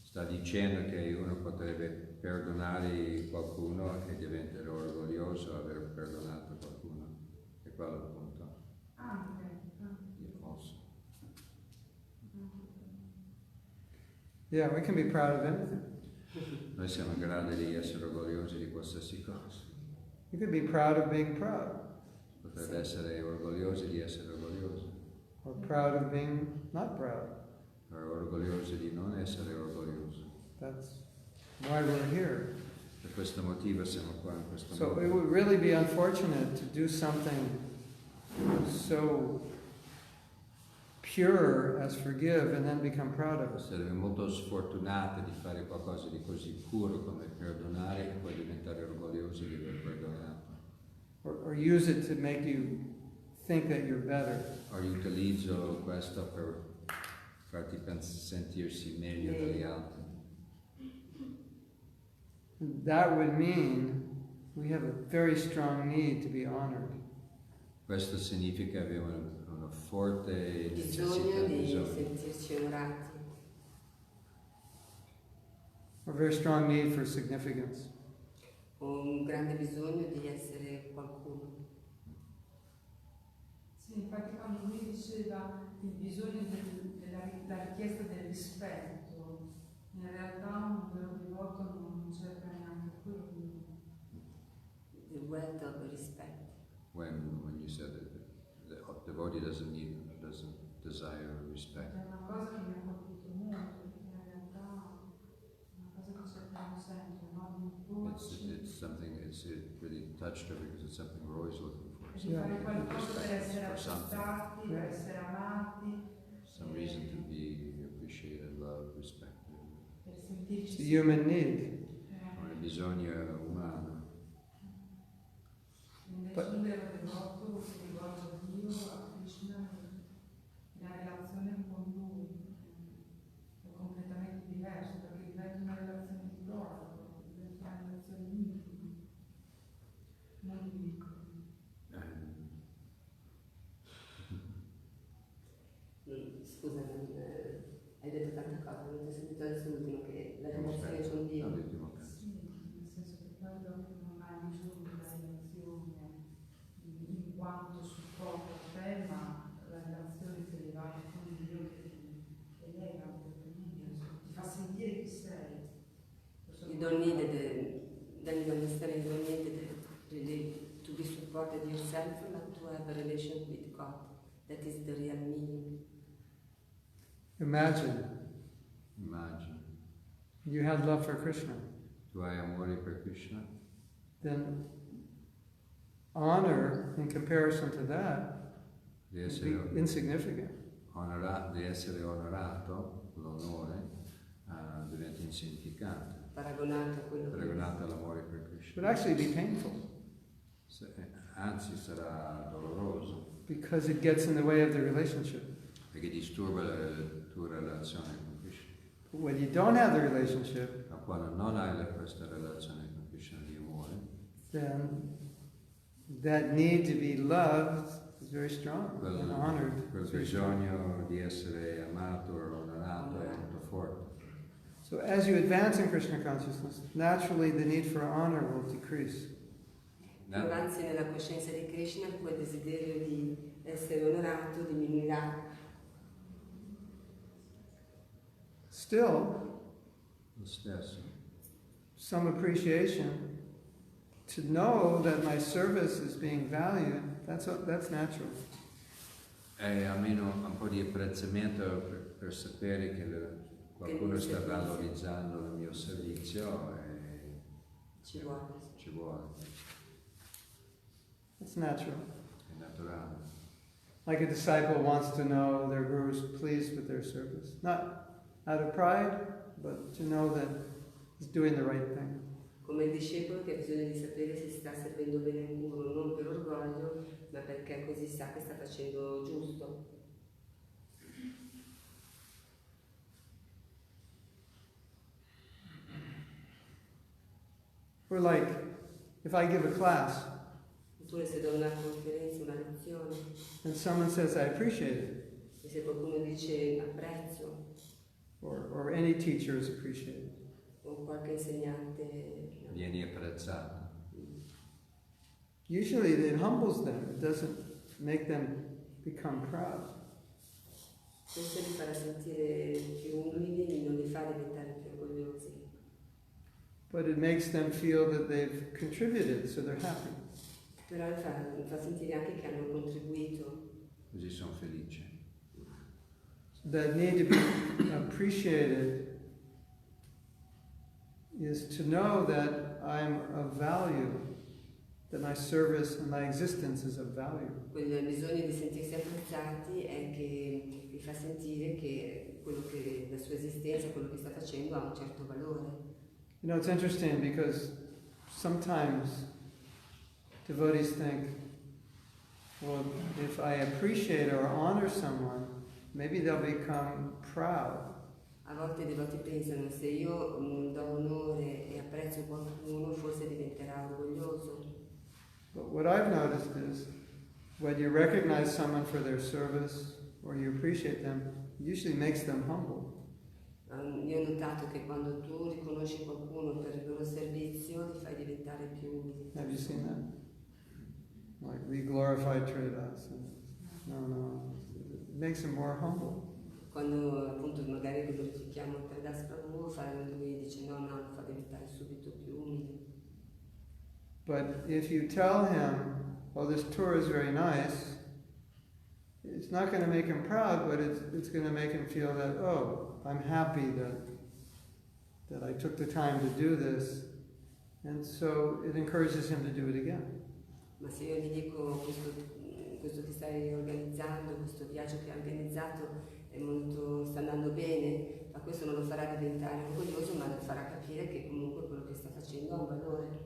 Speaker 2: Sta dicendo che uno potrebbe perdonare qualcuno e diventare orgoglioso aver perdonato qualcuno. È quello il punto.
Speaker 5: Anche.
Speaker 2: È falso.
Speaker 1: Yeah, we can be proud of anything.
Speaker 2: Noi siamo in grado di essere orgogliosi di qualsiasi cosa.
Speaker 1: You could be proud of being proud,
Speaker 2: Potrebbe essere orgogliosi di essere orgogliosi,
Speaker 1: or proud of being not proud.
Speaker 2: o orgogliosi di non essere orgogliosi.
Speaker 1: That's why we're here.
Speaker 2: Per questo motivo siamo qua in questo
Speaker 1: So
Speaker 2: mondo.
Speaker 1: it would really be unfortunate to do something so pure as forgive and then become proud of it.
Speaker 2: Sarebbe molto sfortunati di fare qualcosa di così puro come perdonare e poi diventare orgogliosi di aver perdonato.
Speaker 1: Or use it to make you think that you're better.
Speaker 2: O utilizzo questo per farti sentirsi meglio degli altri.
Speaker 1: That would mean we have a very strong need to be honored.
Speaker 2: Questo significa che abbiamo una forte
Speaker 3: Bisogno di
Speaker 2: necessità,
Speaker 3: sentirci onorati.
Speaker 1: A very strong need for significance.
Speaker 3: Ho un grande bisogno di essere qualcuno.
Speaker 5: Sì, infatti quando lui diceva il bisogno della richiesta del rispetto, in realtà un vero devoto non cerca neanche quello.
Speaker 3: The wealth of respect.
Speaker 2: when you said that the devotee doesn't desire or respect.
Speaker 5: È una cosa che mi ha colpito molto, perché in realtà è una cosa che cerchiamo sempre, no? Di imporci,
Speaker 2: It's something, it really touched her because it's something we're always looking for.
Speaker 5: di fare qualcosa per essere
Speaker 2: For something,
Speaker 5: accettati, per essere amati,
Speaker 2: some reason to be appreciated, loved, respected.
Speaker 5: per
Speaker 1: It's a
Speaker 5: sentirci
Speaker 1: human need.
Speaker 2: Un bisogno umano.
Speaker 5: Invece un vero devoto si rivolge a Dio, a Krishna, la relazione con Lui è completamente diversa, perché diventa una relazione di prova, diventa una relazione intima, non di vincolo.
Speaker 3: Scusa, hai detto tante cose, non ti ho sentito adesso l'ultimo, che la relazione con Dio.
Speaker 2: L'ultimo canto.
Speaker 5: Sì, nel senso che poi dopo non hai bisogno della relazione in quanto supporto a te, ma la relazione si elevata con Dio che ti eleva, ti fa sentire chi sei.
Speaker 3: You don't need it, then you understand you don't need it really to be supported yourself, but to have a relation with God. That is the real meaning.
Speaker 1: Imagine you had love for Krishna.
Speaker 2: Tu hai amore per Krishna?
Speaker 1: Then honor, in comparison to that,
Speaker 2: Di
Speaker 1: would
Speaker 2: essere,
Speaker 1: be insignificant.
Speaker 2: di essere onorato, l'onore, diventa insignificante,
Speaker 3: Paragonato a quello
Speaker 2: paragonato all'amore per
Speaker 1: It
Speaker 2: Krishna.
Speaker 1: would actually be painful
Speaker 2: Anzi, sarà doloroso,
Speaker 1: because it gets in the way of the relationship.
Speaker 2: perché disturba la tua relazione con Krishna.
Speaker 1: But when you don't have the relationship,
Speaker 2: Ma quando non hai questa relazione con Krishna di amore,
Speaker 1: then that need to be loved is very strong and honored.
Speaker 2: quel bisogno di essere amato o onorato è molto forte.
Speaker 1: So as you advance in Krishna consciousness, naturally the need for honor will decrease.
Speaker 3: più avanzi nella coscienza di Krishna, quel desiderio di essere onorato diminuirà.
Speaker 1: Still,
Speaker 2: Lo stesso,
Speaker 1: some appreciation to know that my service is being valued, that's natural.
Speaker 2: è almeno un po' di apprezzamento per sapere che qualcuno sta valorizzando il mio servizio e
Speaker 3: Ci vuole.
Speaker 2: ci vuole,
Speaker 1: It's natural.
Speaker 2: è naturale.
Speaker 1: Like a disciple wants to know their guru is pleased with their service. Not out of pride, but to know that he's doing the right thing.
Speaker 3: Come il discepolo che ha bisogno di sapere se sta servendo bene il guru, non per orgoglio, ma perché così sa che sta facendo giusto.
Speaker 1: Or like, if I give a class
Speaker 3: Oppure se do una conferenza, una lezione,
Speaker 1: and someone says, I appreciate it,
Speaker 3: e se qualcuno dice apprezzo,
Speaker 1: or any teacher is appreciated,
Speaker 3: o qualche insegnante,
Speaker 2: Vieni apprezzato.
Speaker 1: usually it humbles them. It doesn't make them become proud.
Speaker 3: questo li farà sentire più umili, non li fa diventare più orgogliosi.
Speaker 1: But it makes them feel that they've contributed, so they're happy.
Speaker 3: Però li fa sentire anche che hanno contribuito.
Speaker 2: Così sono felice.
Speaker 1: That need to be appreciated is to know that I'm of value, that my service and my existence is of value.
Speaker 3: Quel bisogno di sentirsi apprezzati è che vi fa sentire che quello che la sua esistenza, quello che sta facendo ha un certo valore.
Speaker 1: You know, it's interesting because sometimes devotees think, well, if I appreciate or honor someone, maybe they'll become proud.
Speaker 3: A volte i devoti pensano, se io do onore e apprezzo qualcuno, forse diventerà orgoglioso.
Speaker 1: But what I've noticed is when you recognize someone for their service or you appreciate them, it usually makes them humble.
Speaker 3: Io ho notato che quando tu riconosci qualcuno per il loro servizio, ti fai diventare più umile.
Speaker 1: Have you seen that? Like we glorify Tridas. No. It makes them more humble.
Speaker 3: Quando appunto magari glorifichiamo Tridas Prabhu, lui dice no, lo fa diventare subito più umile.
Speaker 1: But if you tell him, oh, this tour is very nice, it's not going to make him proud, but it's going to make him feel that, oh, I'm happy that I took the time to do this, and so it encourages him to do it again.
Speaker 3: Ma se io gli dico questo che stai organizzando, questo viaggio che hai organizzato sta andando bene, ma questo non lo farà diventare orgoglioso, ma lo farà capire che comunque quello che sta facendo ha un valore.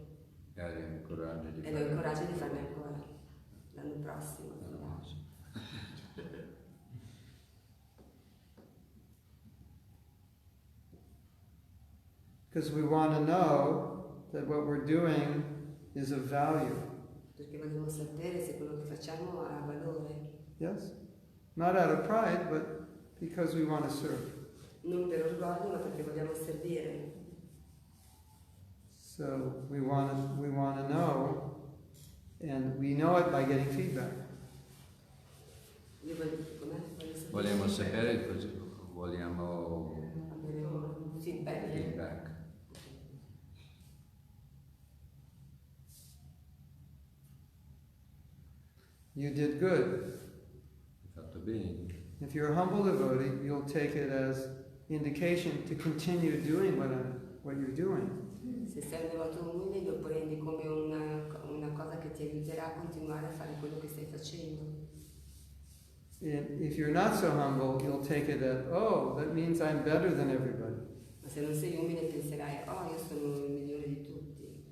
Speaker 2: E lo
Speaker 3: incoraggia di farne ancora l'anno prossimo.
Speaker 1: Because we want to know that what we're doing is of value.
Speaker 3: Perché vogliamo sapere se quello che facciamo ha valore.
Speaker 1: Yes? Not out of pride, but because we want to serve.
Speaker 3: Non per orgoglio, ma perché vogliamo servire.
Speaker 1: So we want to know, and we know it by getting feedback.
Speaker 2: Vogliamo sapere, vogliamo
Speaker 3: feedback.
Speaker 1: You did good.
Speaker 2: Fatto bene.
Speaker 1: If you're a humble devotee, you'll take it as indication to continue doing what you're doing.
Speaker 3: Se sei un devoto umile, lo prendi come una cosa che ti aiuterà a continuare a fare quello che stai facendo.
Speaker 1: And if you're not so humble, you'll take it as, oh, that means I'm better than everybody.
Speaker 3: Ma se non sei umile penserai, oh, io sono il migliore di tutti.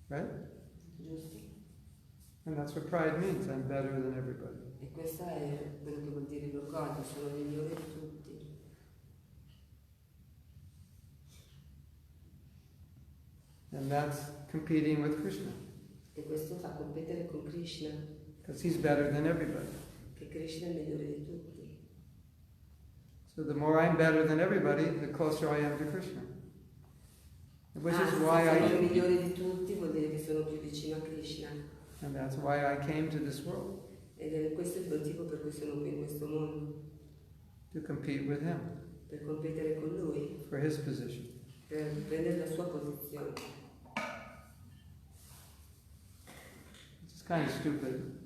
Speaker 1: Right?
Speaker 3: Giusto?
Speaker 1: And that's what pride means, I'm better than everybody.
Speaker 3: E questo è quello che vuol dire l'orgoglio, sono il migliore di tutti.
Speaker 1: And that's competing with Krishna.
Speaker 3: E questo fa competere con Krishna.
Speaker 1: Because he's better than everybody.
Speaker 3: Che Krishna è il migliore di tutti.
Speaker 1: So the more I'm better than everybody, the closer I am to Krishna. Which is why
Speaker 3: se sono il migliore di tutti vuol dire che sono più vicino a Krishna.
Speaker 1: And that's why I came to this world.
Speaker 3: Ed è questo il motivo per cui sono qui in questo mondo.
Speaker 1: To compete with him.
Speaker 3: Per competere con lui.
Speaker 1: For his position.
Speaker 3: Per prendere la sua posizione.
Speaker 1: It's kind of stupid.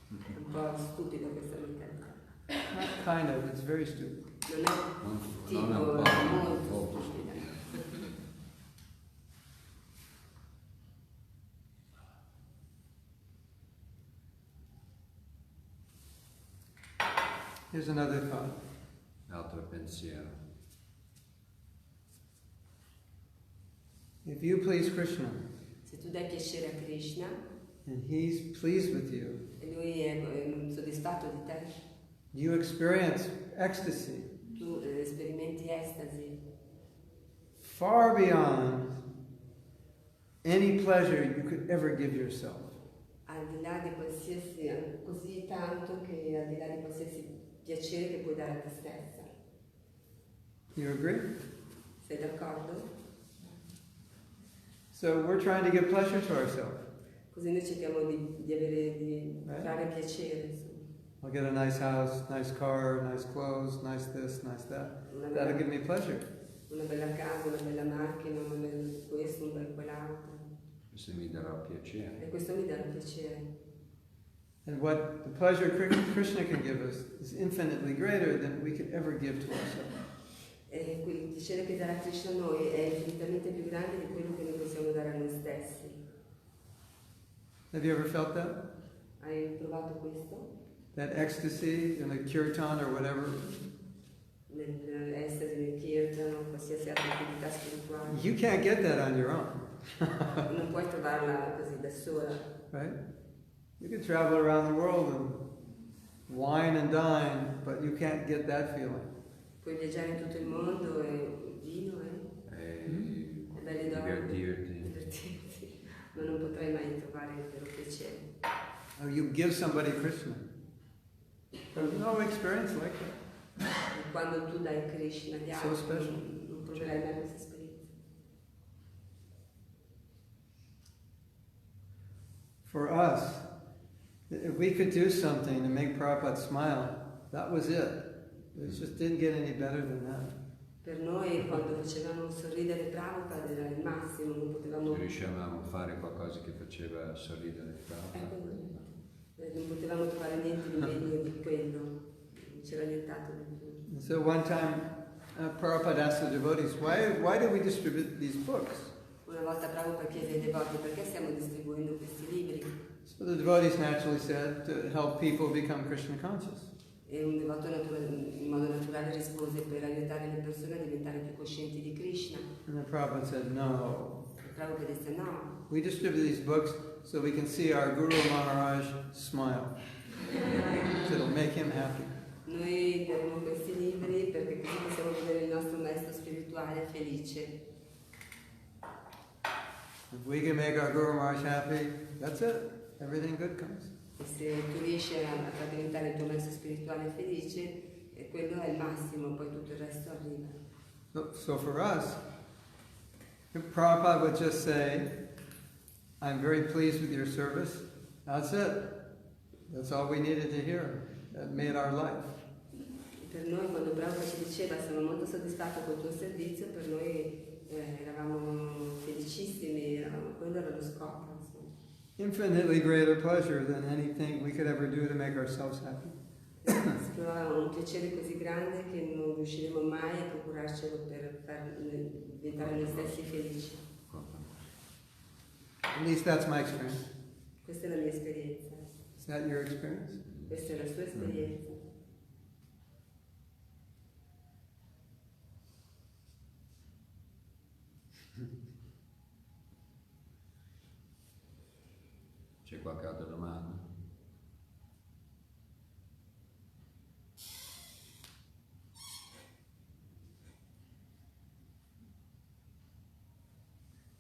Speaker 3: Un po' stupido questa mentalità.
Speaker 1: Not kind of, it's very stupid.
Speaker 3: Non è molto stupida.
Speaker 1: Here's another thought.
Speaker 2: Altro pensiero.
Speaker 1: If you please Krishna,
Speaker 3: se tu dai piacere a Krishna,
Speaker 1: and he's pleased with you,
Speaker 3: e lui è soddisfatto di te,
Speaker 1: you experience ecstasy.
Speaker 3: Tu sperimenti estasi.
Speaker 1: Far beyond any pleasure you could ever give yourself.
Speaker 3: Al di là di qualsiasi, così tanto che al di là di qualsiasi piacere che puoi dare a te stessa.
Speaker 1: You agree?
Speaker 3: Sei d'accordo?
Speaker 1: So we're trying to give pleasure to ourselves.
Speaker 3: Così noi cerchiamo di trarre piacere. Insomma.
Speaker 1: I'll get a nice house, nice car, nice clothes, nice this, nice that. That'll give me pleasure.
Speaker 3: Una bella casa, una bella macchina, un bel questo, un bel quell'altro.
Speaker 2: Questo mi darà piacere.
Speaker 3: E questo mi darà piacere.
Speaker 1: And what the pleasure Krishna can give us is infinitely greater than we could ever give to ourselves.
Speaker 3: E il piacere che darà Krishna a noi è infinitamente più grande di quello che noi possiamo dare a noi stessi.
Speaker 1: Have you ever felt that?
Speaker 3: Hai provato questo?
Speaker 1: That ecstasy in the kirtan or whatever?
Speaker 3: Nell'estasi, nel kirtan o qualsiasi altra attività spirituale.
Speaker 1: You can't get that on your own.
Speaker 3: Non puoi trovarla così da sola.
Speaker 1: Right? You can travel around the world and wine and dine, but you can't get that feeling.
Speaker 3: Puoi viaggiare in tutto il mondo e vino, e belle donne, divertirti, ma non potrai mai trovare il vero piacere.
Speaker 1: Oh, you give somebody Krishna. There's no experience like that.
Speaker 3: E quando tu dai Krishna agli altri, non proverai mai questa esperienza.
Speaker 1: For us, if we could do something to make Prabhupada smile, that was it. It just didn't get any better than that.
Speaker 3: Per noi, quando facevamo sorridere Prabhupada, era il massimo, non potevamo...
Speaker 2: Se riuscivamo a fare qualcosa che faceva sorridere Prabhupada.
Speaker 3: Non potevamo trovare niente di meglio di quello, non c'era nient'altro di più.
Speaker 1: So one time, Prabhupada asked the devotees, why do we distribute these books?
Speaker 3: Una volta Prabhupada chiese ai devoti perché stiamo distribuendo questi libri
Speaker 1: So the devotees naturally said, to help people become Krishna conscious.
Speaker 3: e un devoto in modo naturale rispose per aiutare le persone a diventare più coscienti di Krishna.
Speaker 1: And then Prabhupada said, no,
Speaker 3: E Prabhupada disse no,
Speaker 1: we distribute these books so we can see our Guru Maharaj smile. So it'll make him happy.
Speaker 3: noi daremo questi libri perché così possiamo vedere il nostro maestro spirituale felice.
Speaker 1: If we can make our Guru Maharaj happy, that's it. Everything good comes.
Speaker 3: E se tu riesci a far diventare il tuo maestro spirituale felice, e quello è il massimo, poi tutto il resto arriva.
Speaker 1: So for us, if Prabhupada would just say, I'm very pleased with your service, that's it. That's all we needed to hear. That made our life.
Speaker 3: Per noi, quando Prabhupada ci diceva sono molto soddisfatto col tuo servizio, per noi eravamo felicissimi, quello era lo scopo. Insomma.
Speaker 1: Infinitely greater pleasure than anything we could ever do to make ourselves happy.
Speaker 3: Si provava un piacere così grande che non riusciremo mai a procurarcelo per far diventare noi stessi felici.
Speaker 1: At least that's my experience.
Speaker 3: Questa è la mia esperienza.
Speaker 1: Is that your experience?
Speaker 3: Questa è la sua esperienza.
Speaker 2: C'è qualche altra domanda?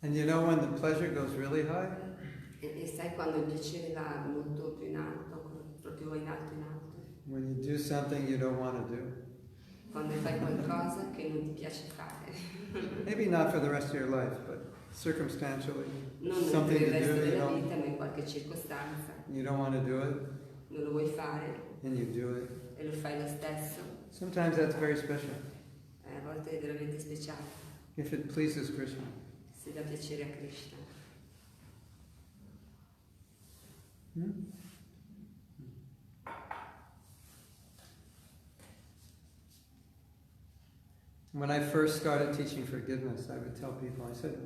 Speaker 1: And you know when the pleasure goes really high?
Speaker 3: E sai quando il piacere va molto più in alto, proprio in alto in alto?
Speaker 1: When you do something you don't want to do.
Speaker 3: Quando fai qualcosa che non ti piace fare.
Speaker 1: Maybe not for the rest of your life, but circumstantially.
Speaker 3: Non per
Speaker 1: Something
Speaker 3: il
Speaker 1: to
Speaker 3: resto
Speaker 1: do,
Speaker 3: della vita, ma in qualche circostanza.
Speaker 1: you don't want to do it,
Speaker 3: Non lo vuoi fare
Speaker 1: and you do it.
Speaker 3: e lo fai lo stesso.
Speaker 1: Sometimes that's very special,
Speaker 3: A volte è veramente speciale,
Speaker 1: if it pleases Krishna.
Speaker 3: se dà piacere a Krishna.
Speaker 1: Hmm? When I first started teaching forgiveness, I would tell people, I said,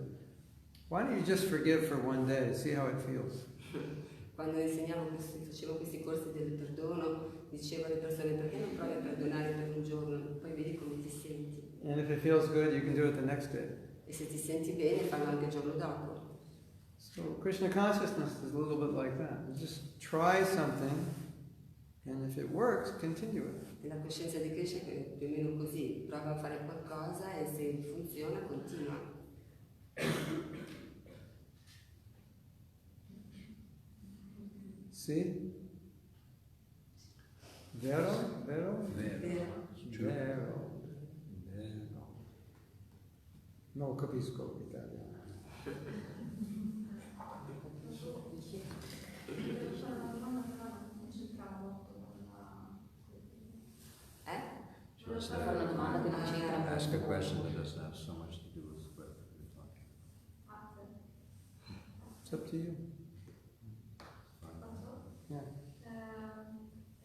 Speaker 1: why don't you just forgive for one day, see how it feels?
Speaker 3: Quando facevo questi corsi del perdono, dicevo alle persone perché non provi a perdonare per un giorno, poi vedi come ti senti.
Speaker 1: And if it feels good, you can do it the next day.
Speaker 3: E se ti senti bene, fallo anche il giorno dopo.
Speaker 1: So Krishna consciousness is a little bit like that. You just try something, and if it works, continue it.
Speaker 3: E la coscienza di Krishna è più o meno così, prova a fare qualcosa e se funziona, continua.
Speaker 1: See? Vero? Vero?
Speaker 3: Vero?
Speaker 1: Vero. Non capisco l'italiano.
Speaker 2: So it's
Speaker 6: Fare una domanda che non c'entra.
Speaker 2: ask a question that doesn't have so much to do with what we're talking
Speaker 1: It's up to you.
Speaker 2: about.
Speaker 1: Yeah.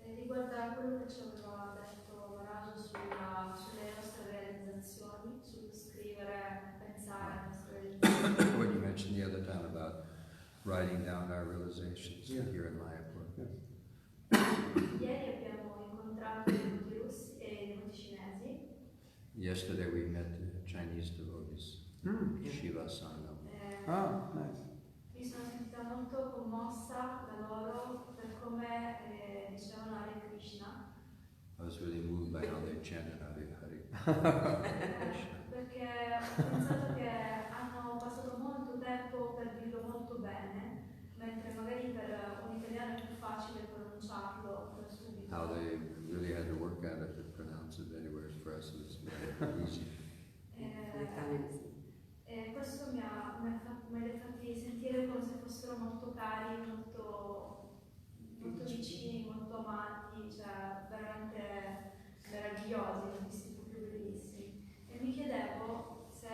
Speaker 4: Riguarda quello che ci aveva detto Marajo sulle nostre realizzazioni, sullo scrivere, pensare alle nostre realizzazioni.
Speaker 2: When you mentioned the other time about writing down our realizations
Speaker 1: Yeah.
Speaker 2: here in Mayapur.
Speaker 4: Ieri abbiamo incontrato i devoti russi e i devoti cinesi.
Speaker 2: Yesterday we met the Chinese devotees, Shiva Sangam.
Speaker 1: Oh, nice.
Speaker 4: Mi sono sentita molto commossa da loro per come dicevano Hare Krishna.
Speaker 2: I was really moved by how they chanted Hare Hare.
Speaker 4: Perché ho pensato che hanno passato molto tempo per dirlo molto bene, mentre magari per un italiano è più facile pronunciarlo da subito.
Speaker 2: How they really had to work at it to pronounce it anywhere for us it was very easy.
Speaker 4: E questo mi ha fatti sentire come se fossero molto cari, molto vicini, molto amati, cioè veramente meravigliosi, li ho visti proprio bellissimi. E mi chiedevo se,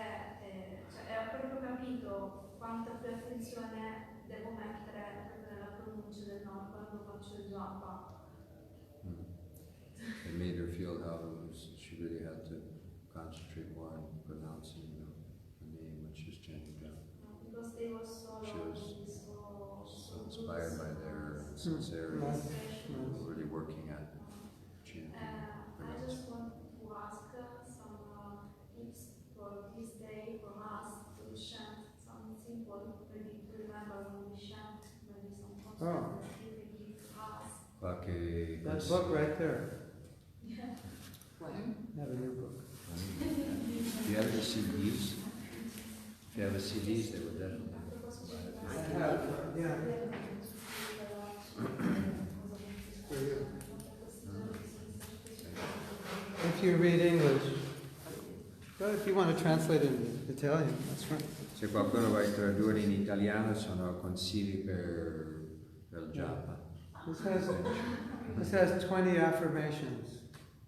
Speaker 4: cioè, ho proprio capito quanta più attenzione devo mettere proprio nella pronuncia del quando faccio il japa.
Speaker 2: It made her feel how she really had to concentrate more on pronouncing the name when she was chanting japa.
Speaker 4: Because they were so
Speaker 2: She was
Speaker 4: so
Speaker 2: inspired by their sincerity, really working at chanting.
Speaker 4: I just want to ask some tips for this day for us to chant something simple, maybe to remember when we chant, maybe some concept that you can give to us.
Speaker 2: Qualche
Speaker 1: That book right there.
Speaker 3: What?
Speaker 1: Have a new book.
Speaker 2: Do you have the CDs? If you have a CDs, they would definitely buy it.
Speaker 1: I have, yeah. For you. If you read English, but if you want to translate it in Italian, that's fine.
Speaker 2: Se qualcuno vuole tradurre in italiano sono consigli per il japa.
Speaker 1: This has 20 affirmations.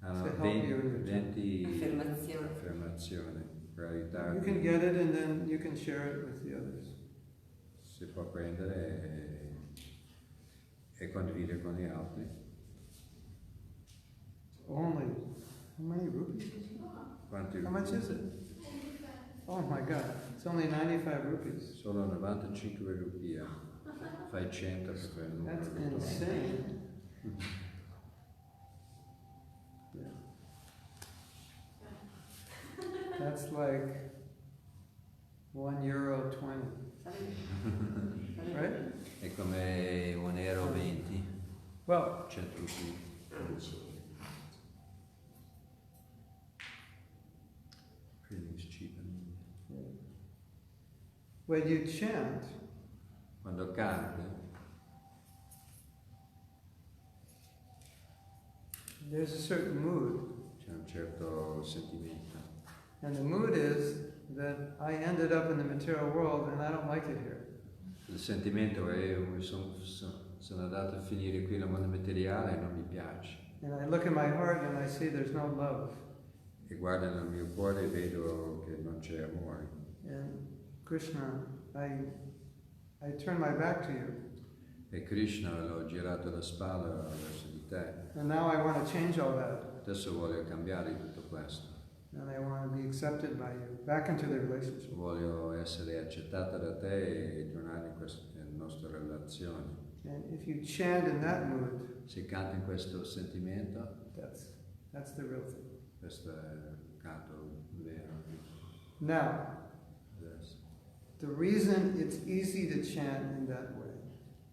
Speaker 2: Hanno
Speaker 1: To help you in your
Speaker 2: 20
Speaker 3: Affermazioni.
Speaker 2: affermazioni per
Speaker 1: You
Speaker 2: aiutarvi.
Speaker 1: can get it and then you can share it with the others.
Speaker 2: Si può prendere e condividere con gli altri.
Speaker 1: Only, how many rupees?
Speaker 2: Quanti
Speaker 1: How much is it? Oh my God, it's only 95 rupees.
Speaker 2: Solo 95 rupie. Fai 100 per quel numero.
Speaker 1: That's insane. Yeah. That's like €1.20, right?
Speaker 2: È come €1,20.
Speaker 1: Well,
Speaker 2: 100 rupie. Everything's cheap in India.
Speaker 1: when you chant,
Speaker 2: Quando canti,
Speaker 1: there's a certain mood.
Speaker 2: c'è un certo sentimento.
Speaker 1: And the mood is that I ended up in the material world and I don't like it here.
Speaker 2: Il sentimento è sono andato a finire qui nel mondo materiale e non mi piace.
Speaker 1: And I look in my heart and I see there's no love.
Speaker 2: E guardo nel mio cuore e vedo che non c'è amore.
Speaker 1: And Krishna, I turn my back to you.
Speaker 2: E Krishna l'ho girato la spalla verso di te.
Speaker 1: And now I want to change all that.
Speaker 2: Adesso voglio cambiare tutto questo.
Speaker 1: And I want to be accepted by you, back into the relationship.
Speaker 2: Voglio essere accettata da te e tornare in nostra relazione.
Speaker 1: And if you chant in that mood,
Speaker 2: Se canti in questo sentimento,
Speaker 1: that's the real thing.
Speaker 2: questo è il canto vero.
Speaker 1: Now,
Speaker 2: Adesso.
Speaker 1: the reason it's easy to chant in that way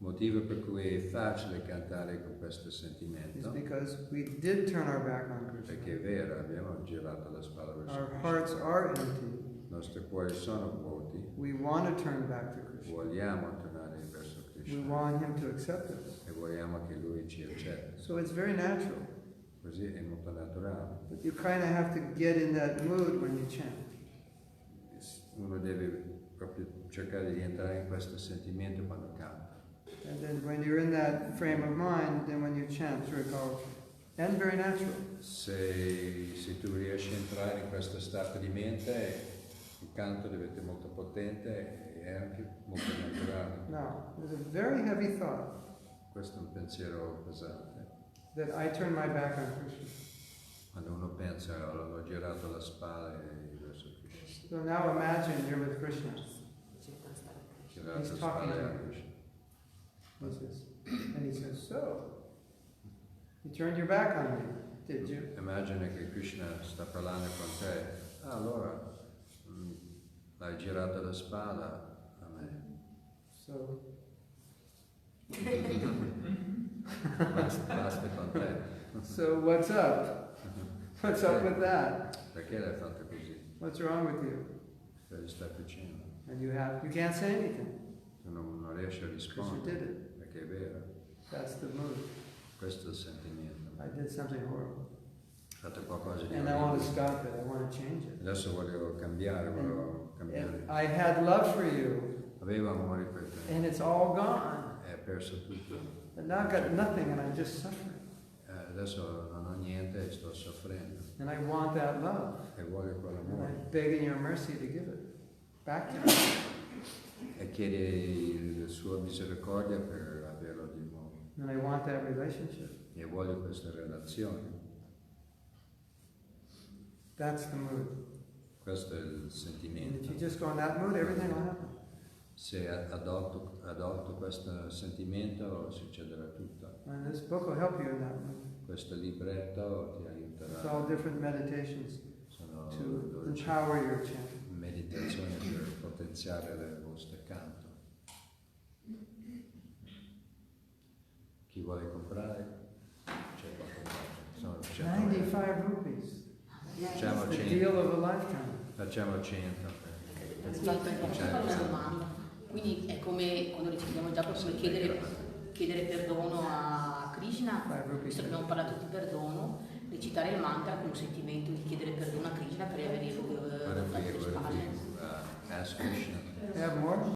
Speaker 2: Motivo per cui è facile cantare con questo
Speaker 1: is
Speaker 2: sentimento,
Speaker 1: because we did turn our back on
Speaker 2: perché è
Speaker 1: Krishna.
Speaker 2: vero, abbiamo girato la spalla verso
Speaker 1: Our
Speaker 2: Krishna.
Speaker 1: hearts are empty.
Speaker 2: I nostri cuori sono vuoti,
Speaker 1: We want to turn back to Krishna.
Speaker 2: vogliamo tornare verso
Speaker 1: We
Speaker 2: Krishna
Speaker 1: want Him to accept us.
Speaker 2: e vogliamo che Lui ci accetti.
Speaker 1: So it's very natural.
Speaker 2: Così è molto naturale.
Speaker 1: But you kind of have to get in that mood when you chant.
Speaker 2: Uno deve proprio cercare di entrare in questo sentimento quando canta.
Speaker 1: And then when you're in that frame of mind, then when you chant, it's very powerful and very natural.
Speaker 2: Se tu riesci a entrare in questo stato di mente, il canto diventa molto potente e anche molto naturale.
Speaker 1: Now, there's a very heavy thought
Speaker 2: Questo è un pensiero pesante.
Speaker 1: that I turn my back on Krishna.
Speaker 2: Quando uno pensa, ho girato la spalla verso Krishna.
Speaker 1: So now imagine you're with Krishna.
Speaker 2: Girato
Speaker 1: He's
Speaker 2: la
Speaker 1: talking
Speaker 2: spalla
Speaker 1: to
Speaker 2: a
Speaker 1: you.
Speaker 2: Krishna.
Speaker 1: And he says, so, you turned your back on me, did you?
Speaker 2: Immagina che Krishna sta parlando con te. Ah, allora, hai girato la spalla a me.
Speaker 1: So,
Speaker 2: Basta con te.
Speaker 1: so what's up? What's up with that?
Speaker 2: Perché l'hai fatto così?
Speaker 1: What's wrong with you?
Speaker 2: Cosa stai facendo?
Speaker 1: And you can't say anything
Speaker 2: Tu non riesci a
Speaker 1: because you
Speaker 2: rispondere,
Speaker 1: did it.
Speaker 2: perché è vero.
Speaker 1: That's the mood.
Speaker 2: Questo è il sentimento.
Speaker 1: I did something horrible.
Speaker 2: Ho fatto qualcosa di
Speaker 1: And I want to
Speaker 2: orribile.
Speaker 1: stop it. I want to change it.
Speaker 2: Adesso voglio cambiare, voglio cambiare.
Speaker 1: And I had love for you,
Speaker 2: Avevo amore per te.
Speaker 1: and it's all gone.
Speaker 2: E ho perso tutto.
Speaker 1: And now I've got nothing, and I'm just suffering.
Speaker 2: Adesso non ho niente e sto soffrendo.
Speaker 1: And I want that love.
Speaker 2: E voglio
Speaker 1: And
Speaker 2: quell'amore.
Speaker 1: I'm begging your mercy to give it back to me.
Speaker 2: E chiedi la sua misericordia per averlo di nuovo.
Speaker 1: And I want that relationship.
Speaker 2: e voglio questa relazione.
Speaker 1: That's the mood.
Speaker 2: Questo è il
Speaker 1: And if
Speaker 2: sentimento.
Speaker 1: you just go in that mood, everything will happen.
Speaker 2: Se adotto questo sentimento succederà tutto.
Speaker 1: And this book will help you in that mood.
Speaker 2: Questo libretto ti
Speaker 1: It's
Speaker 2: aiuterà.
Speaker 1: all different meditations
Speaker 2: Sono
Speaker 1: to
Speaker 2: 12
Speaker 1: empower your chanting.
Speaker 2: meditazioni per potenziare il vostro canto. Chi vuole comprare? C'è qua a comprare. Sono
Speaker 1: 95 rupees.
Speaker 2: Facciamo
Speaker 1: It's the
Speaker 2: 100.
Speaker 1: deal of a lifetime.
Speaker 2: Facciamo 100.
Speaker 6: Fare una domanda. Quindi è come quando recitiamo il giappo, come chiedere perdono a Krishna, visto che abbiamo parlato di perdono, recitare il mantra con un sentimento di chiedere perdono a Krishna per avere
Speaker 2: Ask Krishna.
Speaker 1: Have more?